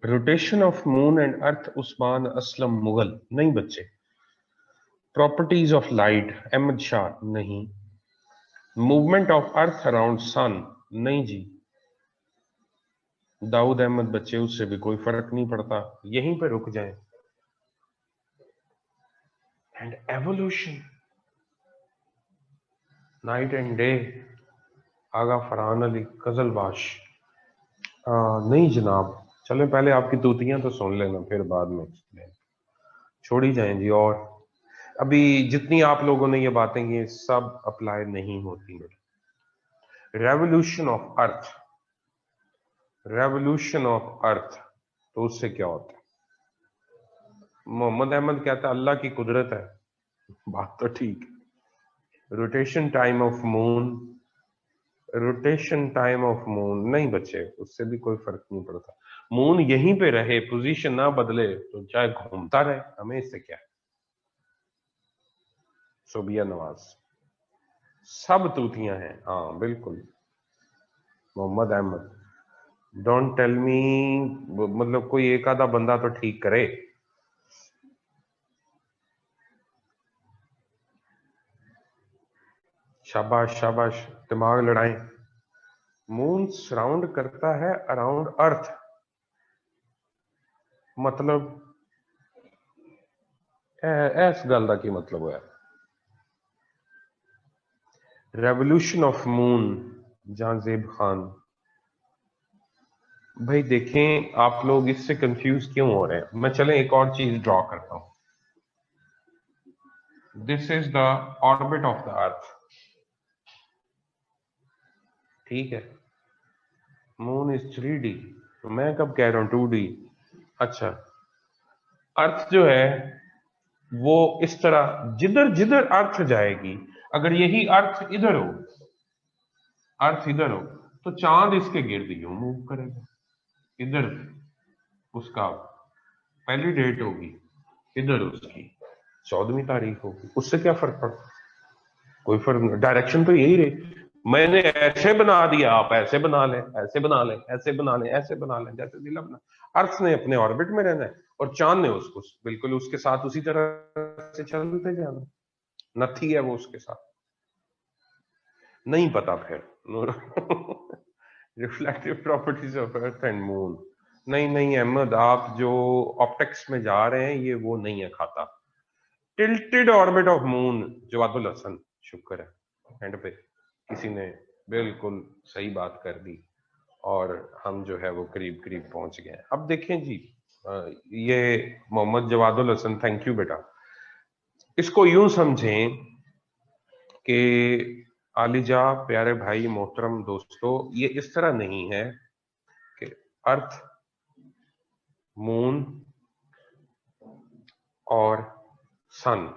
Rotation of moon and earth, Usman Aslam Mughal नहीं बच्चे। Properties of light, Ahmad Shah नहीं। Movement of earth around sun नहीं जी। दाऊद अहमद बच्चे, उससे भी कोई फर्क नहीं पड़ता, यहीं पे रुक जाएं। And evolution, night and day, Agha Farhan Ali Qizilbash. नहीं जनाब, चले पहले आपकी तूतियां तो सुन लेना, फिर बाद में छोड़ ही जाएं जी। और अभी जितनी आप लोगों ने ये बातें की सब अप्लाई नहीं होती। Revolution of earth, revolution of अर्थ, तो उससे क्या होता है? मोहम्मद अहमद कहता है अल्लाह की कुदरत है, बात तो ठीक। Rotation time of moon, rotation time of moon नहीं बच्चे, उससे भी कोई फर्क नहीं पड़ता। मून यहीं पे रहे, पोजीशन ना बदले तो चाहे घूमता रहे, हमें इससे क्या है। सोबिया नवाज, सब तूतियां हैं, हाँ बिल्कुल। Mohammad Ahmed, don't tell me, मतलब कोई एक आधा बंदा तो ठीक करे। शाबाश शाबाश, दिमाग लड़ाएं। मून सराउंड करता है अराउंड अर्थ, मतलब इस गल का की मतलब है? Revolution of moon, Jahanzeb Khan भाई देखें, आप लोग इससे कंफ्यूज क्यों हो रहे हैं? मैं चलें एक और चीज ड्रॉ करता हूं। This is the orbit of the earth, ठीक है। मून इज 3D, तो मैं कब कह रहा हूं 2D? अच्छा, अर्थ जो है वो इस तरह जिधर जिधर अर्थ जाएगी, अगर यही अर्थ इधर हो, अर्थ इधर हो, तो चांद इसके गिर्द यूं मूव करेगा। इधर उसका पहली डेट होगी, इधर उसकी 14वीं तारीख होगी, उससे क्या फर्क पड़ता? कोई फर्क नहीं, डायरेक्शन तो यही रही। मैंने ऐसे बना दिया, आप ऐसे बना लें, ऐसे बना लें, ऐसे बना लें, ऐसे बना लें, जैसे दिल अपना। अर्थ ने अपने ऑर्बिट में रहना है और चांद ने उसको बिल्कुल उसके साथ उसी तरह से चलते जाना। नथी है वो उसके साथ, नहीं पता फिर। Reflective properties of earth and moon, नहीं नहीं अहमद, आप जो ऑप्टिक्स में जा रहे हैं ये वो नहीं है खाता। Tilted orbit of moon, Jawadul Hasan, शुक्र है एंड पे किसी ने बिल्कुल सही बात कर दी और हम जो है वो करीब करीब पहुंच गए। अब देखें जी, ये मोहम्मद जवादुल हसन, थैंक यू बेटा। इसको यूं समझें कि आलिजा, प्यारे भाई, मोहतरम दोस्तों, ये इस तरह नहीं है कि अर्थ, मून और सन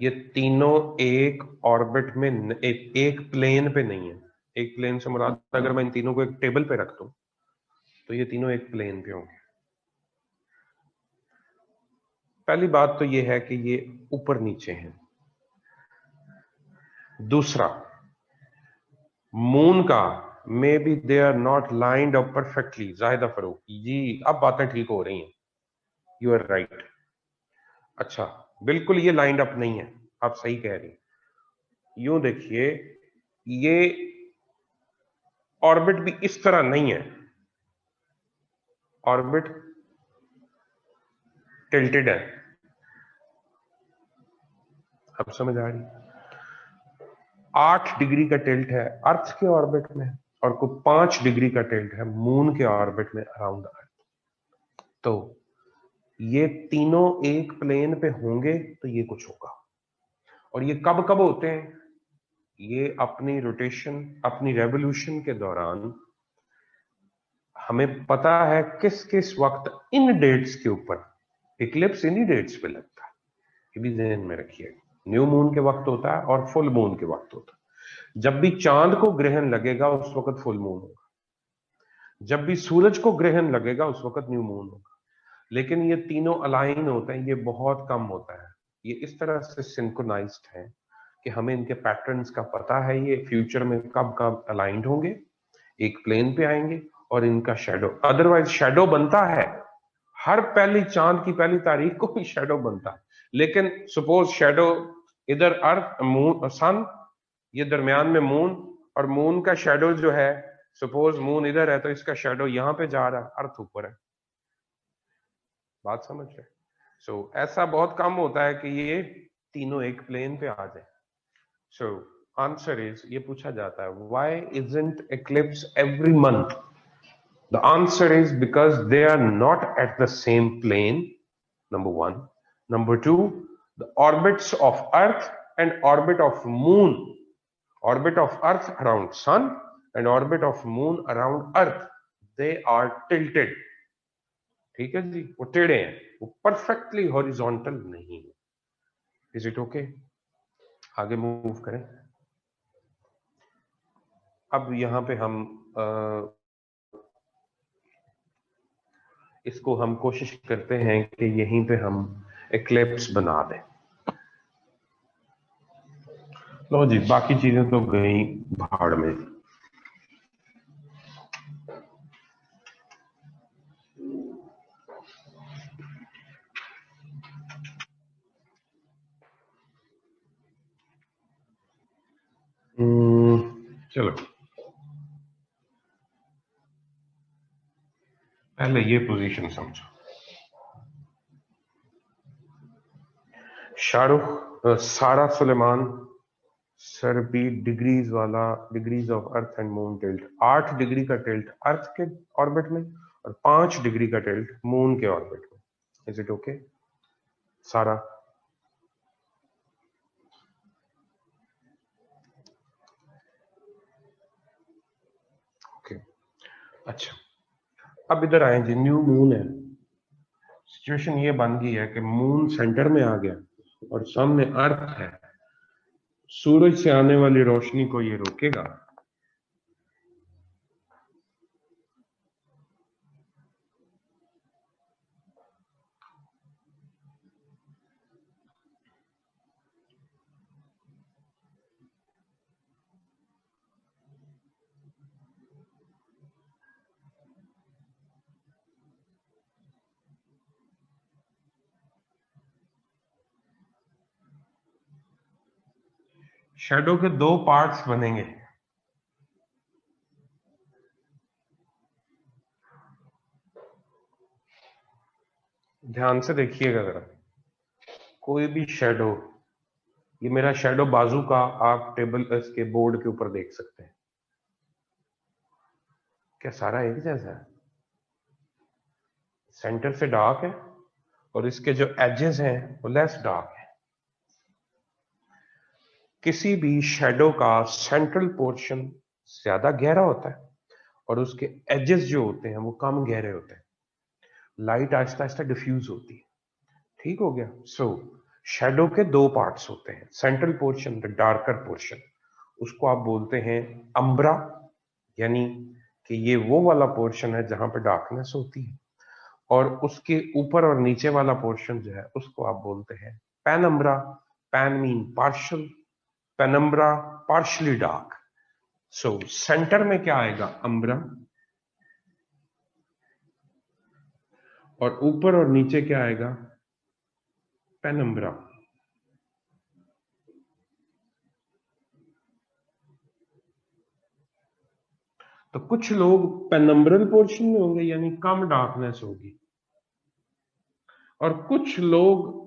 ये तीनों एक ऑर्बिट में एक प्लेन पे नहीं है। एक प्लेन से मुराद, अगर मैं इन तीनों को एक टेबल पे रख दूं तो ये तीनों एक प्लेन पे होंगे। पहली बात तो ये है कि ये ऊपर नीचे हैं। दूसरा, मून का may be they are not lined up perfectly, Zahida Farooq ji, अब बातें ठीक हो रही हैं, यू आर राइट। अच्छा, बिल्कुल ये लाइंड अप नहीं है, आप सही कह रही। यूं देखिए, ये ऑर्बिट भी इस तरह नहीं है, ऑर्बिट टिल्टेड है। अब समझ आ रही? 8 डिग्री का टिल्ट है अर्थ के ऑर्बिट में और कोई 5 डिग्री का टिल्ट है मून के ऑर्बिट में अराउंड अर्थ। तो ये तीनों एक प्लेन पे होंगे तो ये कुछ होगा। और ये कब कब होते हैं? ये अपनी रोटेशन, अपनी रेवोल्यूशन के दौरान हमें पता है किस किस वक्त इन डेट्स के ऊपर इक्लिप्स इन्हीं डेट्स पे लगता है। ये भी ध्यान में रखिए, न्यू मून के वक्त होता है और फुल मून के वक्त होता है। जब भी चांद को ग्रहण लगेगा उस वक्त फुल मून होगा, जब भी सूरज को ग्रहण लगेगा उस वक्त न्यू मून होगा। लेकिन ये तीनों अलाइन होते हैं, ये बहुत कम होता है। ये इस तरह से सिंक्रोनाइज्ड है कि हमें इनके पैटर्न्स का पता है, ये फ्यूचर में कब कब अलाइंड होंगे, एक प्लेन पे आएंगे और इनका शैडो, अदरवाइज शैडो बनता है हर पहली चांद की पहली तारीख को भी शैडो बनता है। लेकिन सपोज शैडो इधर अर्थ मून सन, ये दरमियान में मून, और मून का शैडो जो है, सपोज मून इधर है तो इसका शैडो यहां पे जा रहा है, अर्थ ऊपर है। बात समझ रहे? सो ऐसा बहुत कम होता है कि ये तीनों एक प्लेन पे आ जाए। सो आंसर इज, ये पूछा जाता है why isn't eclipse every month? The answer is because they are not at the same plane, number one. Number two, the orbits of Earth and orbit of Moon, orbit of Earth around Sun and orbit of Moon around Earth, they are tilted. ठीक है जी, वो टेढ़े हैं, वो परफेक्टली हॉरिजॉन्टल नहीं है। Is it okay? आगे मूव करें। अब यहां पे हम इसको हम कोशिश करते हैं कि यहीं पे हम एक्लिप्स बना दें। लो जी, बाकी चीजें तो गई भाड़ में। चलो पहले ये पोजीशन समझो। शाहरुख सारा सुलेमान सर भी डिग्रीज वाला, degrees of earth and moon tilt, 8 degree का टिल्ट अर्थ के ऑर्बिट में और 5 डिग्री का टिल्ट मून के ऑर्बिट में। इज इट ओके सारा? ओके अच्छा, अब इधर आए जी। न्यू मून है, सिचुएशन ये बन गई है कि मून सेंटर में आ गया और सामने अर्थ है। सूरज से आने वाली रोशनी को ये रोकेगा। शैडो के 2 पार्ट्स बनेंगे। ध्यान से देखिएगा जरा, कोई भी शैडो, ये मेरा शैडो बाजू का आप टेबल इसके बोर्ड के ऊपर देख सकते हैं। क्या सारा एक जैसा है? सेंटर से डार्क है और इसके जो एजेस हैं वो लेस डार्क है। किसी भी शैडो का सेंट्रल पोर्शन ज्यादा गहरा होता है और उसके एजेस जो होते हैं वो कम गहरे होते हैं। लाइट आहिस्ता आहिस्ता डिफ्यूज होती है। ठीक हो गया? सो शैडो के 2 पार्ट्स होते हैं। Central portion, the darker portion, उसको आप बोलते हैं अम्ब्रा, यानी कि ये वो वाला पोर्शन है जहां पे डार्कनेस होती है। और उसके ऊपर और नीचे वाला पोर्शन जो है उसको आप बोलते हैं penumbra. Pan mean partial, penumbra partially dark. So centre में क्या आएगा? अम्ब्रा, और ऊपर और नीचे क्या आएगा? पेनम्ब्रा। तो कुछ लोग पेनम्ब्रल पोर्शन में होंगे यानी कम डार्कनेस होगी, और कुछ लोग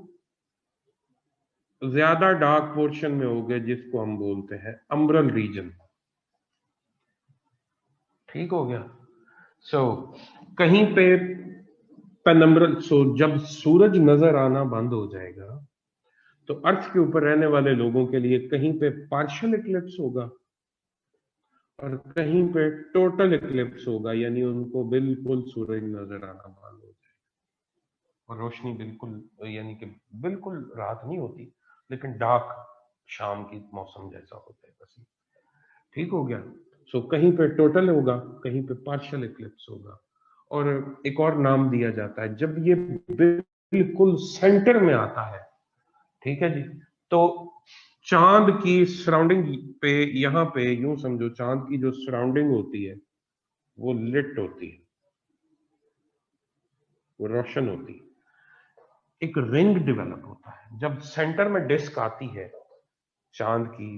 ज्यादा डार्क पोर्शन में होंगे जिसको हम बोलते हैं अम्ब्रल रीजन। ठीक हो गया? सो कहीं पे पेनम्ब्रल, सो जब सूरज नजर आना बंद हो जाएगा तो अर्थ के ऊपर रहने वाले लोगों के लिए कहीं पे पार्शियल इक्लिप्स होगा और कहीं पे टोटल इक्लिप्स होगा, यानी उनको बिल्कुल सूरज नजर आना बंद हो जाएगा और रोशनी बिल्कुल, यानी कि बिल्कुल रात नहीं होती लेकिन डार्क शाम की मौसम जैसा होता है बस। ठीक हो गया। सो कहीं पे टोटल होगा, कहीं पे पार्शियल इक्लिप्स होगा। और एक और नाम दिया जाता है जब ये बिल्कुल सेंटर में आता है, ठीक है जी, तो चांद की सराउंडिंग पे, यहां पे यूं समझो चांद की जो सराउंडिंग होती है वो लिट होती है, वो रोशन होती है। एक रिंग डेवलप होता है जब सेंटर में डिस्क आती है चांद की,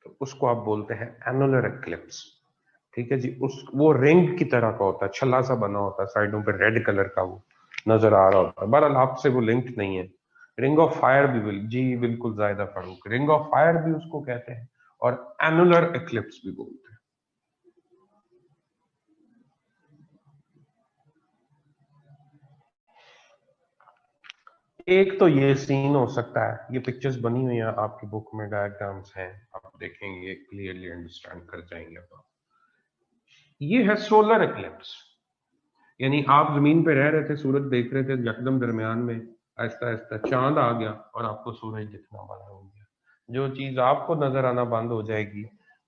तो उसको आप बोलते हैं एनुलर एक्लिप्स। ठीक है जी, उस वो रिंग की तरह का होता है, छल्ला सा बना होता है, साइडों पे रेड कलर का वो नजर आ रहा होता है। बहरहाल आपसे वो लिंक नहीं है। रिंग ऑफ फायर भी जी बिल्कुल ज्यादा फारूक, रिंग ऑफ फायर भी उसको कहते हैं और एनुलर एक्लिप्स भी बोलते हैं। एक तो ये सीन हो सकता है, ये पिक्चर्स बनी हुई हैं आपकी बुक में, डायग्राम्स हैं, आप देखेंगे क्लियरली अंडरस्टैंड कर जाएंगे आप। ये है सोलर एक्लिप्स, यानी आप जमीन पे रह रहे थे, सूरज देख रहे थे, यकदम दरमियान में आहिस्ता आहिस्ता चांद आ गया और आपको सूरज दिखना बंद हो गया। जो चीज आपको नजर आना बंद हो जाएगी,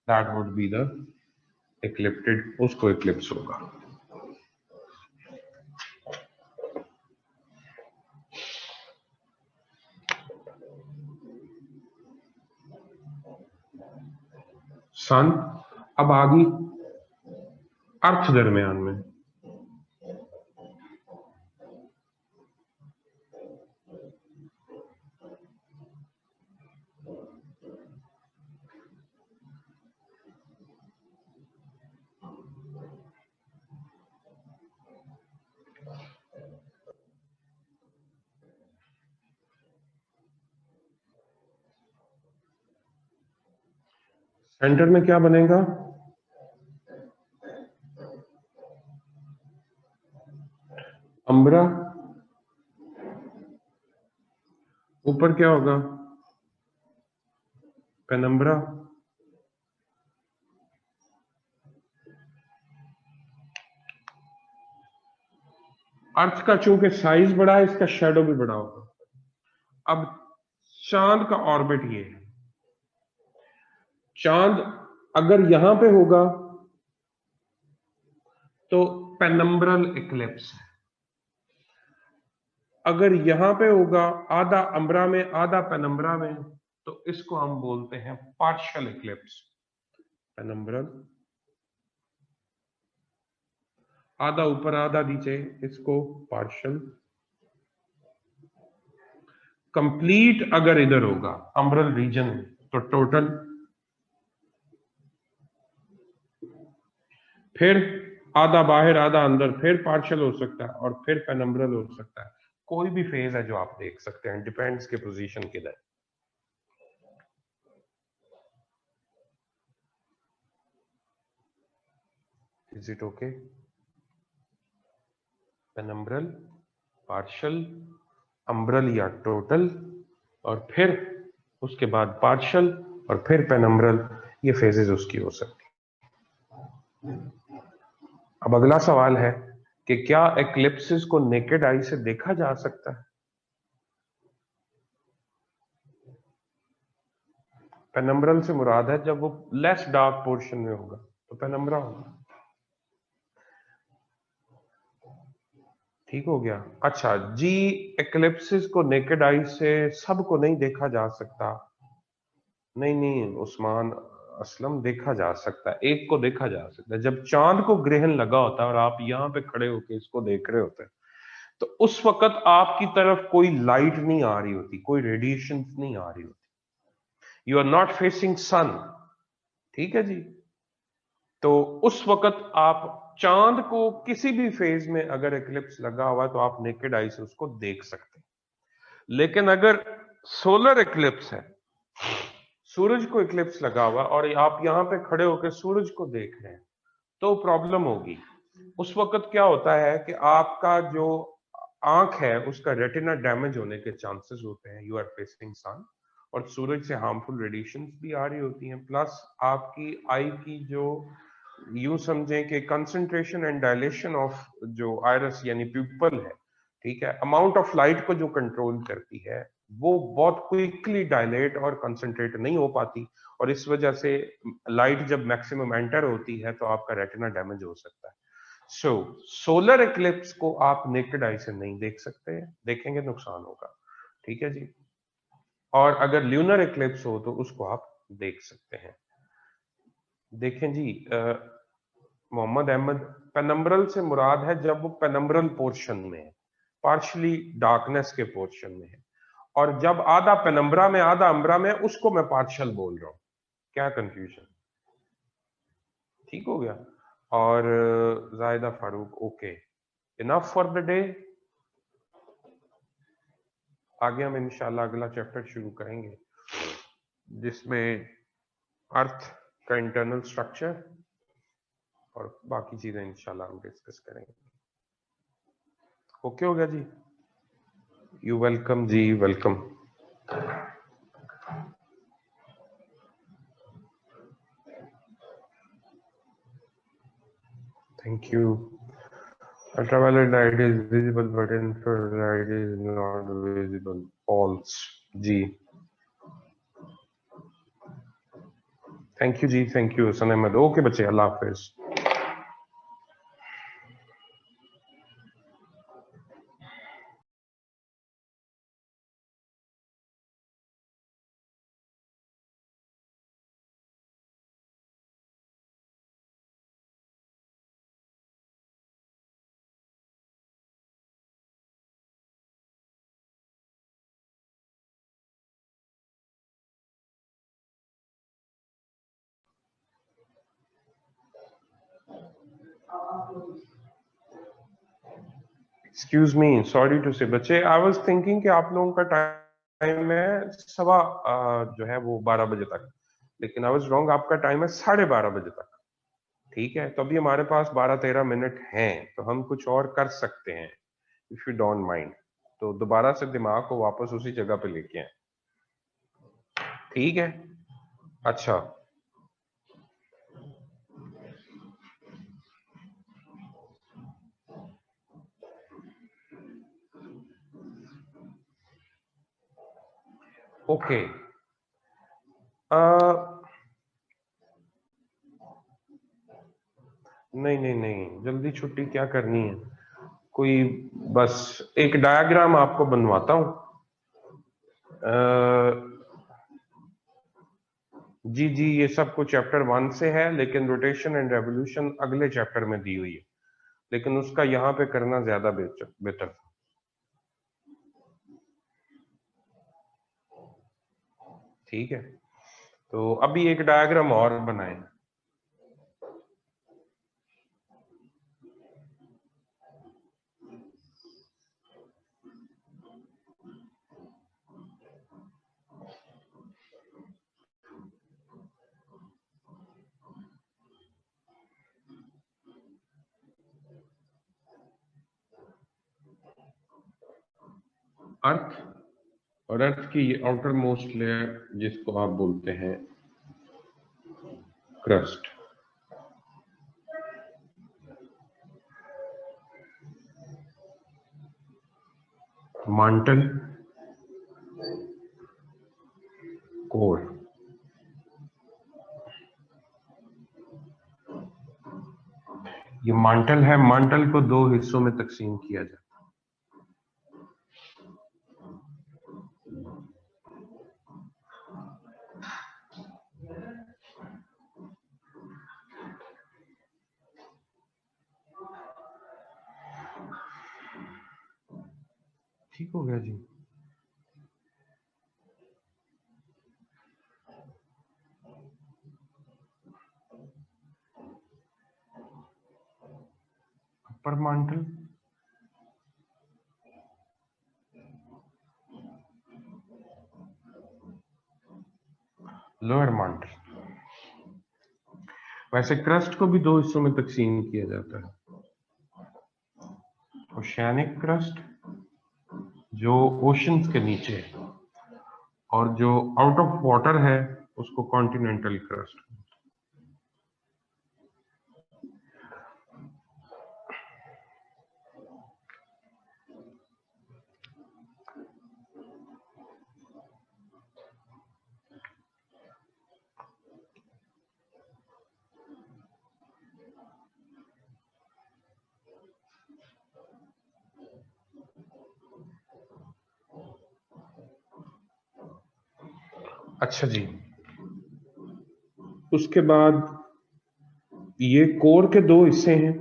दैट वुड बी द एक्लिप्टेड, उसको एक्लिप्स होगा। सन अब आ गई अर्थ दरमियान में। सेंटर में क्या बनेगा? अम्बरा। ऊपर क्या होगा? पेनम्बरा। अर्थ का चूंकि साइज बड़ा है, इसका शेडो भी बड़ा होगा। अब चांद का ऑर्बिट ये है, चांद अगर यहां पे होगा तो पेनम्ब्रल इक्लिप्स है, अगर यहां पे होगा आधा अम्बरा में आधा पेनम्बरा में, तो इसको हम बोलते हैं पार्शियल इक्लिप्स। पेनम्ब्रल आधा ऊपर आधा नीचे, इसको पार्शियल। कंप्लीट अगर इधर होगा अम्ब्रल रीजन तो टोटल, फिर आधा बाहर आधा अंदर, फिर पार्शियल हो सकता है और फिर पेनम्ब्रल हो सकता है। कोई भी फेज है जो आप देख सकते हैं, डिपेंड्स के पोजीशन किधर। Is it okay? Penumbral, partial, umbral या टोटल, और फिर उसके बाद पार्शियल और फिर पेनम्ब्रल, ये फेजेस उसकी हो सकती। अब अगला सवाल है कि क्या एक्लिप्सिस को नेकेड आई से देखा जा सकता है? पेनम्ब्रल से मुराद है जब वो लेस डार्क पोर्शन में होगा तो पेनम्ब्रा होगा। ठीक हो गया। अच्छा जी, एक्लिप्सिस को नेकेड आई से सबको नहीं देखा जा सकता। नहीं नहीं उस्मान असलम, देखा जा सकता है, एक को देखा जा सकता है। जब चांद को ग्रहण लगा होता है और आप यहां पे खड़े होकर इसको देख रहे होते हैं, तो उस वक्त आपकी तरफ कोई लाइट नहीं आ रही होती, कोई रेडिएशन नहीं आ रही होती, यू आर नॉट फेसिंग सन। ठीक है जी, तो उस वक्त आप चांद को किसी भी फेज में अगर एक्लिप्स लगा हुआ है तो आप नेकेड आई से उसको देख सकते हैं। लेकिन अगर सोलर एक्लिप्स है, सूरज को इक्लिप्स लगा हुआ और आप यहां पे खड़े होकर सूरज को देख रहे हैं, तो प्रॉब्लम होगी। उस वक्त क्या होता है कि आपका जो आंख है उसका रेटिना डैमेज होने के चांसेस होते हैं, यू आर फेसिंग सन, और सूरज से हार्मफुल रेडिएशंस भी आ रही होती हैं, प्लस आपकी आई की जो यूं समझें कि कंसंट्रेशन एंड डायलेशन ऑफ जो आयरस यानी प्यूपल है, ठीक है, अमाउंट ऑफ लाइट को जो कंट्रोल करती है वो बहुत क्विकली डायलेट और कंसंट्रेट नहीं हो पाती, और इस वजह से लाइट जब मैक्सिमम एंटर होती है तो आपका रेटिना डैमेज हो सकता है। सो सोलर इक्लिप्स को आप नेकेड आई से नहीं देख सकते, देखेंगे नुकसान होगा, ठीक है जी। और अगर ल्यूनर इक्लिप्स हो तो उसको आप देख सकते हैं। देखें जी, मोहम्मद अहमद, पेनम्ब्रल से मुराद है जब वो पेनम्ब्रल पोर्शन में है, पार्शली डार्कनेस के पोर्शन में है, और जब आधा पेनम्ब्रा में आधा अम्ब्रा में, उसको मैं पार्शल बोल रहा हूं। क्या कंफ्यूजन? ठीक हो गया। और जायदा Farooq, okay, enough for the day. आगे हम इंशाल्लाह अगला चैप्टर शुरू करेंगे जिसमें अर्थ का इंटरनल स्ट्रक्चर और बाकी चीजें इंशाल्लाह हम डिस्कस करेंगे। ओके हो गया जी? यू वेलकम जी, welcome. Thank you. Ultraviolet light is visible but infrared light is not visible. False जी। थैंक यू जी, thank you Hasan Ahmed. Okay बच्चे, अल्लाह हाफिज। Excuse me, sorry to say बच्चे, आई वाज थिंकिंग कि आप लोगों का टाइम है सवा जो है वो 12 बजे तक, लेकिन आई वाज रॉन्ग, आपका टाइम है 12:30 बजे तक। ठीक है, तो अभी हमारे पास 12-13 मिनट हैं, तो हम कुछ और कर सकते हैं इफ यू डोंट माइंड। तो दोबारा से दिमाग को वापस उसी जगह पे लेके आए, ठीक है? अच्छा, ओके। नहीं नहीं नहीं, जल्दी छुट्टी क्या करनी है? कोई बस एक डायग्राम आपको बनवाता हूं। जी जी, ये सब कुछ चैप्टर 1 से है, लेकिन रोटेशन एंड रेवोल्यूशन अगले चैप्टर में दी हुई है, लेकिन उसका यहाँ पे करना ज्यादा बेहतर था। ठीक है, तो अभी एक डायग्राम और बनाएं। अर्थ और अर्थ की आउटर मोस्ट लेयर जिसको आप बोलते हैं क्रस्ट, मांटल, कोर। ये मांटल है, मांटल को दो हिस्सों में तकसीम किया जाता है। ठीक हो गया जी? अपर मांटल, लोअर मांटल। वैसे क्रस्ट को भी दो हिस्सों में तकसीम किया जाता है, ओशियानिक क्रस्ट जो ओशंस के नीचे है, और जो आउट ऑफ वाटर है उसको कॉन्टिनेंटल क्रस्ट। अच्छा जी, उसके बाद ये कोर के दो हिस्से हैं,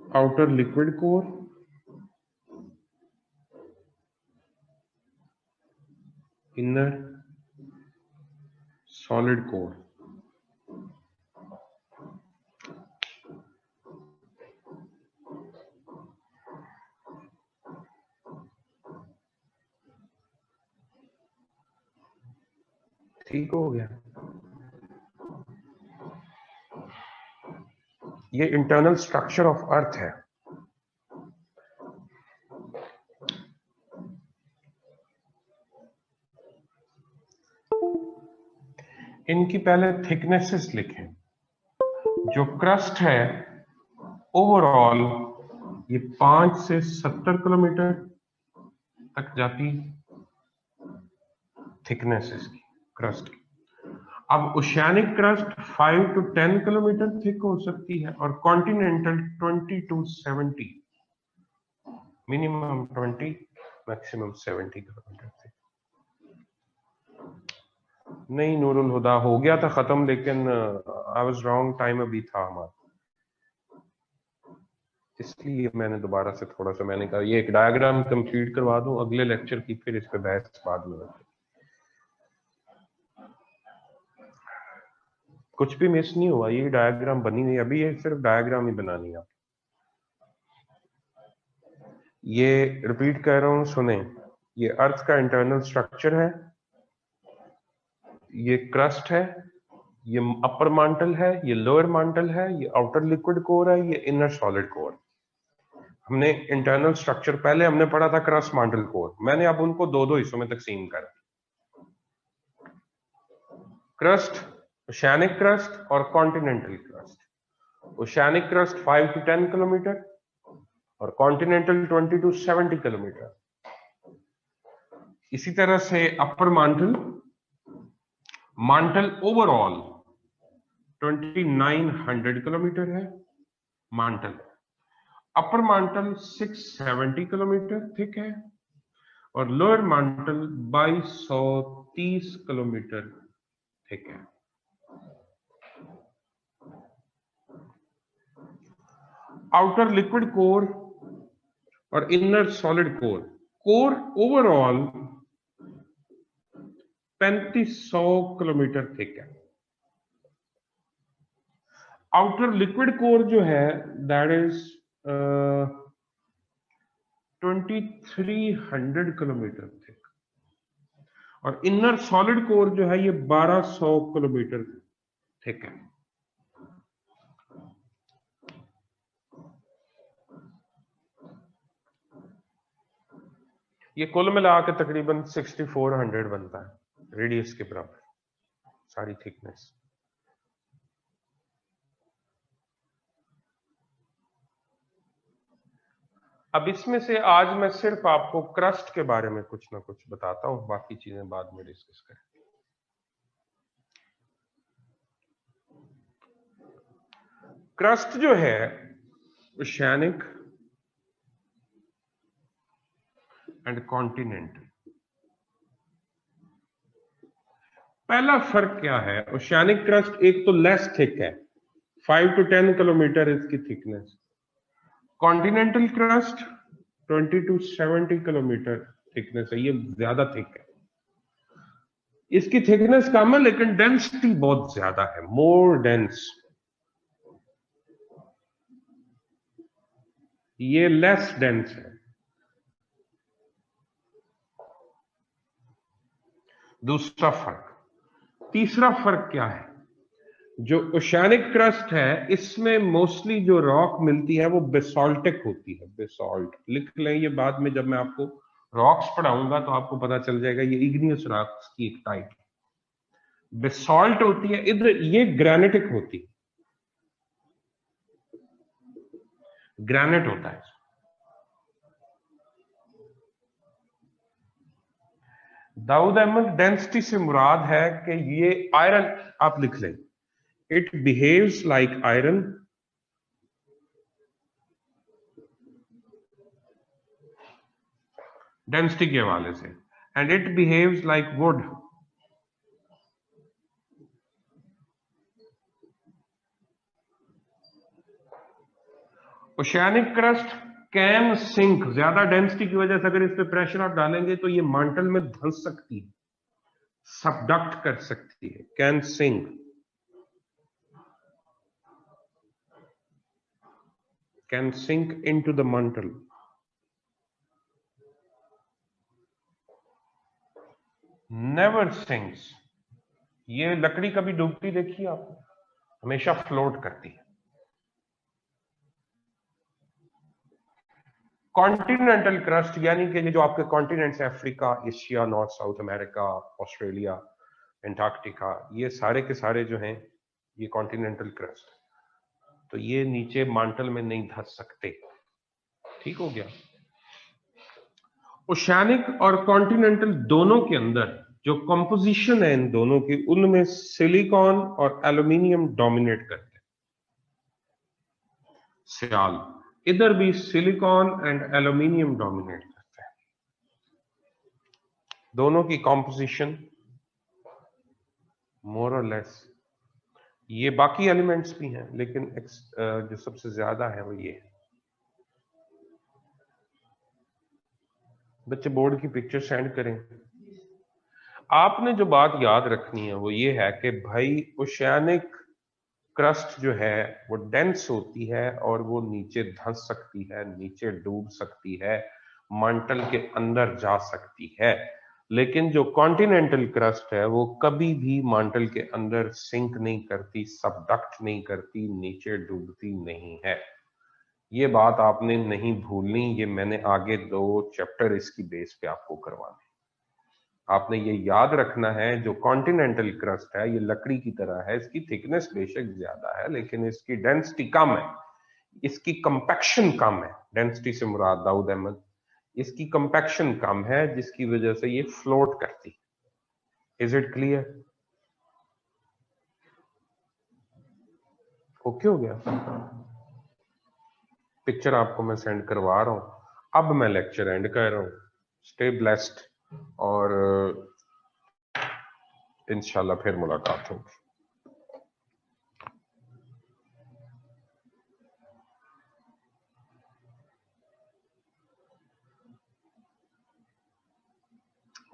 outer liquid core, inner solid core. ठीक हो गया। ये इंटरनल स्ट्रक्चर ऑफ अर्थ है। इनकी पहले थिकनेसेस लिखें। जो क्रस्ट है ओवरऑल ये 5 से 70 किलोमीटर तक जाती थिकनेस इसकी क्रस्ट की। अब oceanic crust 5 to 10 kilometre thick हो सकती है और continental 20 to 70, minimum 20 maximum 70 kilometre thick. नहीं नूरुल हुदा, हो गया था खत्म, लेकिन आई वाज रॉन्ग, टाइम अभी था हमारा, इसलिए मैंने दोबारा से थोड़ा सा मैंने कहा ये एक डायग्राम कंप्लीट करवा दूं अगले लेक्चर की, फिर इस पे बहस बाद में। कुछ भी मिस नहीं हुआ, ये डायग्राम बनी हुई अभी, ये सिर्फ डायग्राम ही बनानी है। ये रिपीट कर रहा हूं, सुने। ये अर्थ का इंटरनल स्ट्रक्चर है, ये क्रस्ट है, ये अपर मांटल है, ये लोअर मांटल है, ये आउटर लिक्विड कोर है, ये इनर सॉलिड कोर। हमने इंटरनल स्ट्रक्चर पहले हमने पढ़ा था क्रस्ट मांटल कोर, मैंने अब उनको दो दो हिस्सों में तकसीम कर, क्रस्ट, ओशियानिक क्रस्ट और continental crust. Oceanic crust 5 to 10 kilometre और कॉन्टिनेंटल 20 to 70 किलोमीटर। इसी तरह से अपर मांटल, मांटल ओवरऑल 2900 किलोमीटर है मांटल। अपर मांटल 670 किलोमीटर थिक है और लोअर मांटल 2230 किलोमीटर थिक है। आउटर लिक्विड कोर और inner solid core, core overall 3500 kilometre thick है। आउटर लिक्विड कोर जो है दैट इज 2300 किलोमीटर थिक और इनर सॉलिड कोर जो है ये 1200 किलोमीटर थिक है। ये कुल मिला के तकरीबन 6400 बनता है रेडियस के बराबर सारी थिकनेस। अब इसमें से आज मैं सिर्फ आपको क्रस्ट के बारे में कुछ ना कुछ बताता हूं, बाकी चीजें बाद में डिस्कस करें। क्रस्ट जो है ओशियानिक एंड कॉन्टिनेंटल। पहला फर्क क्या है, ओशियानिक क्रस्ट एक तो लेस थिक है, 5 to 10 किलोमीटर इसकी thickness. Continental crust 20 to 70 kilometre thickness है, ये ज्यादा थिक है। इसकी थिकनेस कम है लेकिन डेंसिटी बहुत ज्यादा है, मोर डेंस। ये लेस डेंस है। दूसरा फर्क। तीसरा फर्क क्या है, जो ओशियानिक क्रस्ट है इसमें मोस्टली जो रॉक मिलती है वो बेसॉल्टिक होती है। बेसॉल्ट लिख लें, ये बाद में जब मैं आपको रॉक्स पढ़ाऊंगा तो आपको पता चल जाएगा, ये इग्नियस रॉक्स की एक टाइप बेसॉल्ट होती है। इधर ये ग्रेनिटिक होती है, ग्रेनाइट होता है। दाऊद अहमद डेंसिटी से मुराद है कि ये आयरन, आप लिख लें, it behaves like iron density के हवाले से, and it behaves like wood. Oceanic crust can sink, ज्यादा डेंसिटी की वजह से अगर इस पे प्रेशर आप डालेंगे तो ये मांटल में धंस सकती है, सबडक्ट कर सकती है। Can sink, can sink into the mantle। Never sinks, ये लकड़ी कभी डूबती देखी आपने? हमेशा फ्लोट करती है। कॉन्टिनेंटल क्रस्ट यानी कि जो आपके कॉन्टिनेंट्स हैं, Africa, Asia, north south America, Australia, Antarctica, ये सारे के सारे जो हैं ये कॉन्टिनेंटल क्रस्ट, तो ये नीचे मांटल में नहीं धंस सकते। ठीक हो गया। ओशियानिक और कॉन्टिनेंटल दोनों के अंदर जो कंपोजिशन है इन दोनों की, उनमें सिलिकॉन और एल्यूमिनियम डोमिनेट करते हैं। सियाल, इधर भी सिलिकॉन एंड एल्यूमिनियम डोमिनेट करते हैं। दोनों की कंपोजिशन मोर और लेस, ये बाकी एलिमेंट्स भी हैं लेकिन जो सबसे ज्यादा है वो ये है। बच्चे बोर्ड की पिक्चर सेंड करें। आपने जो बात याद रखनी है वो ये है कि भाई ओशियानिक क्रस्ट जो है वो डेंस होती है और वो नीचे धंस सकती है, नीचे डूब सकती है, मंटल के अंदर जा सकती है। लेकिन जो कॉन्टिनेंटल क्रस्ट है वो कभी भी मंटल के अंदर सिंक नहीं करती, सबडक्ट नहीं करती, नीचे डूबती नहीं है। ये बात आपने नहीं भूलनी, ये मैंने आगे 2 चैप्टर इसकी बेस पे आपको करवाने। आपने ये याद रखना है, जो कॉन्टिनेंटल क्रस्ट है ये लकड़ी की तरह है, इसकी थिकनेस बेशक ज्यादा है लेकिन इसकी डेंसिटी कम है, इसकी कंपैक्शन कम है। डेंसिटी से मुराद दाऊद अहमद, इसकी कंपैक्शन कम है जिसकी वजह से ये फ्लोट करती है। Is it clear? ओके हो गया? पिक्चर आपको मैं सेंड करवा रहा हूं। अब मैं लेक्चर एंड कर रहा हूं। स्टे ब्लेस्ड और इंशाल्लाह फिर मुलाकात होगी।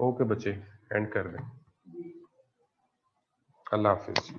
ओके बच्चे, एंड कर दें। अल्लाह हाफिज।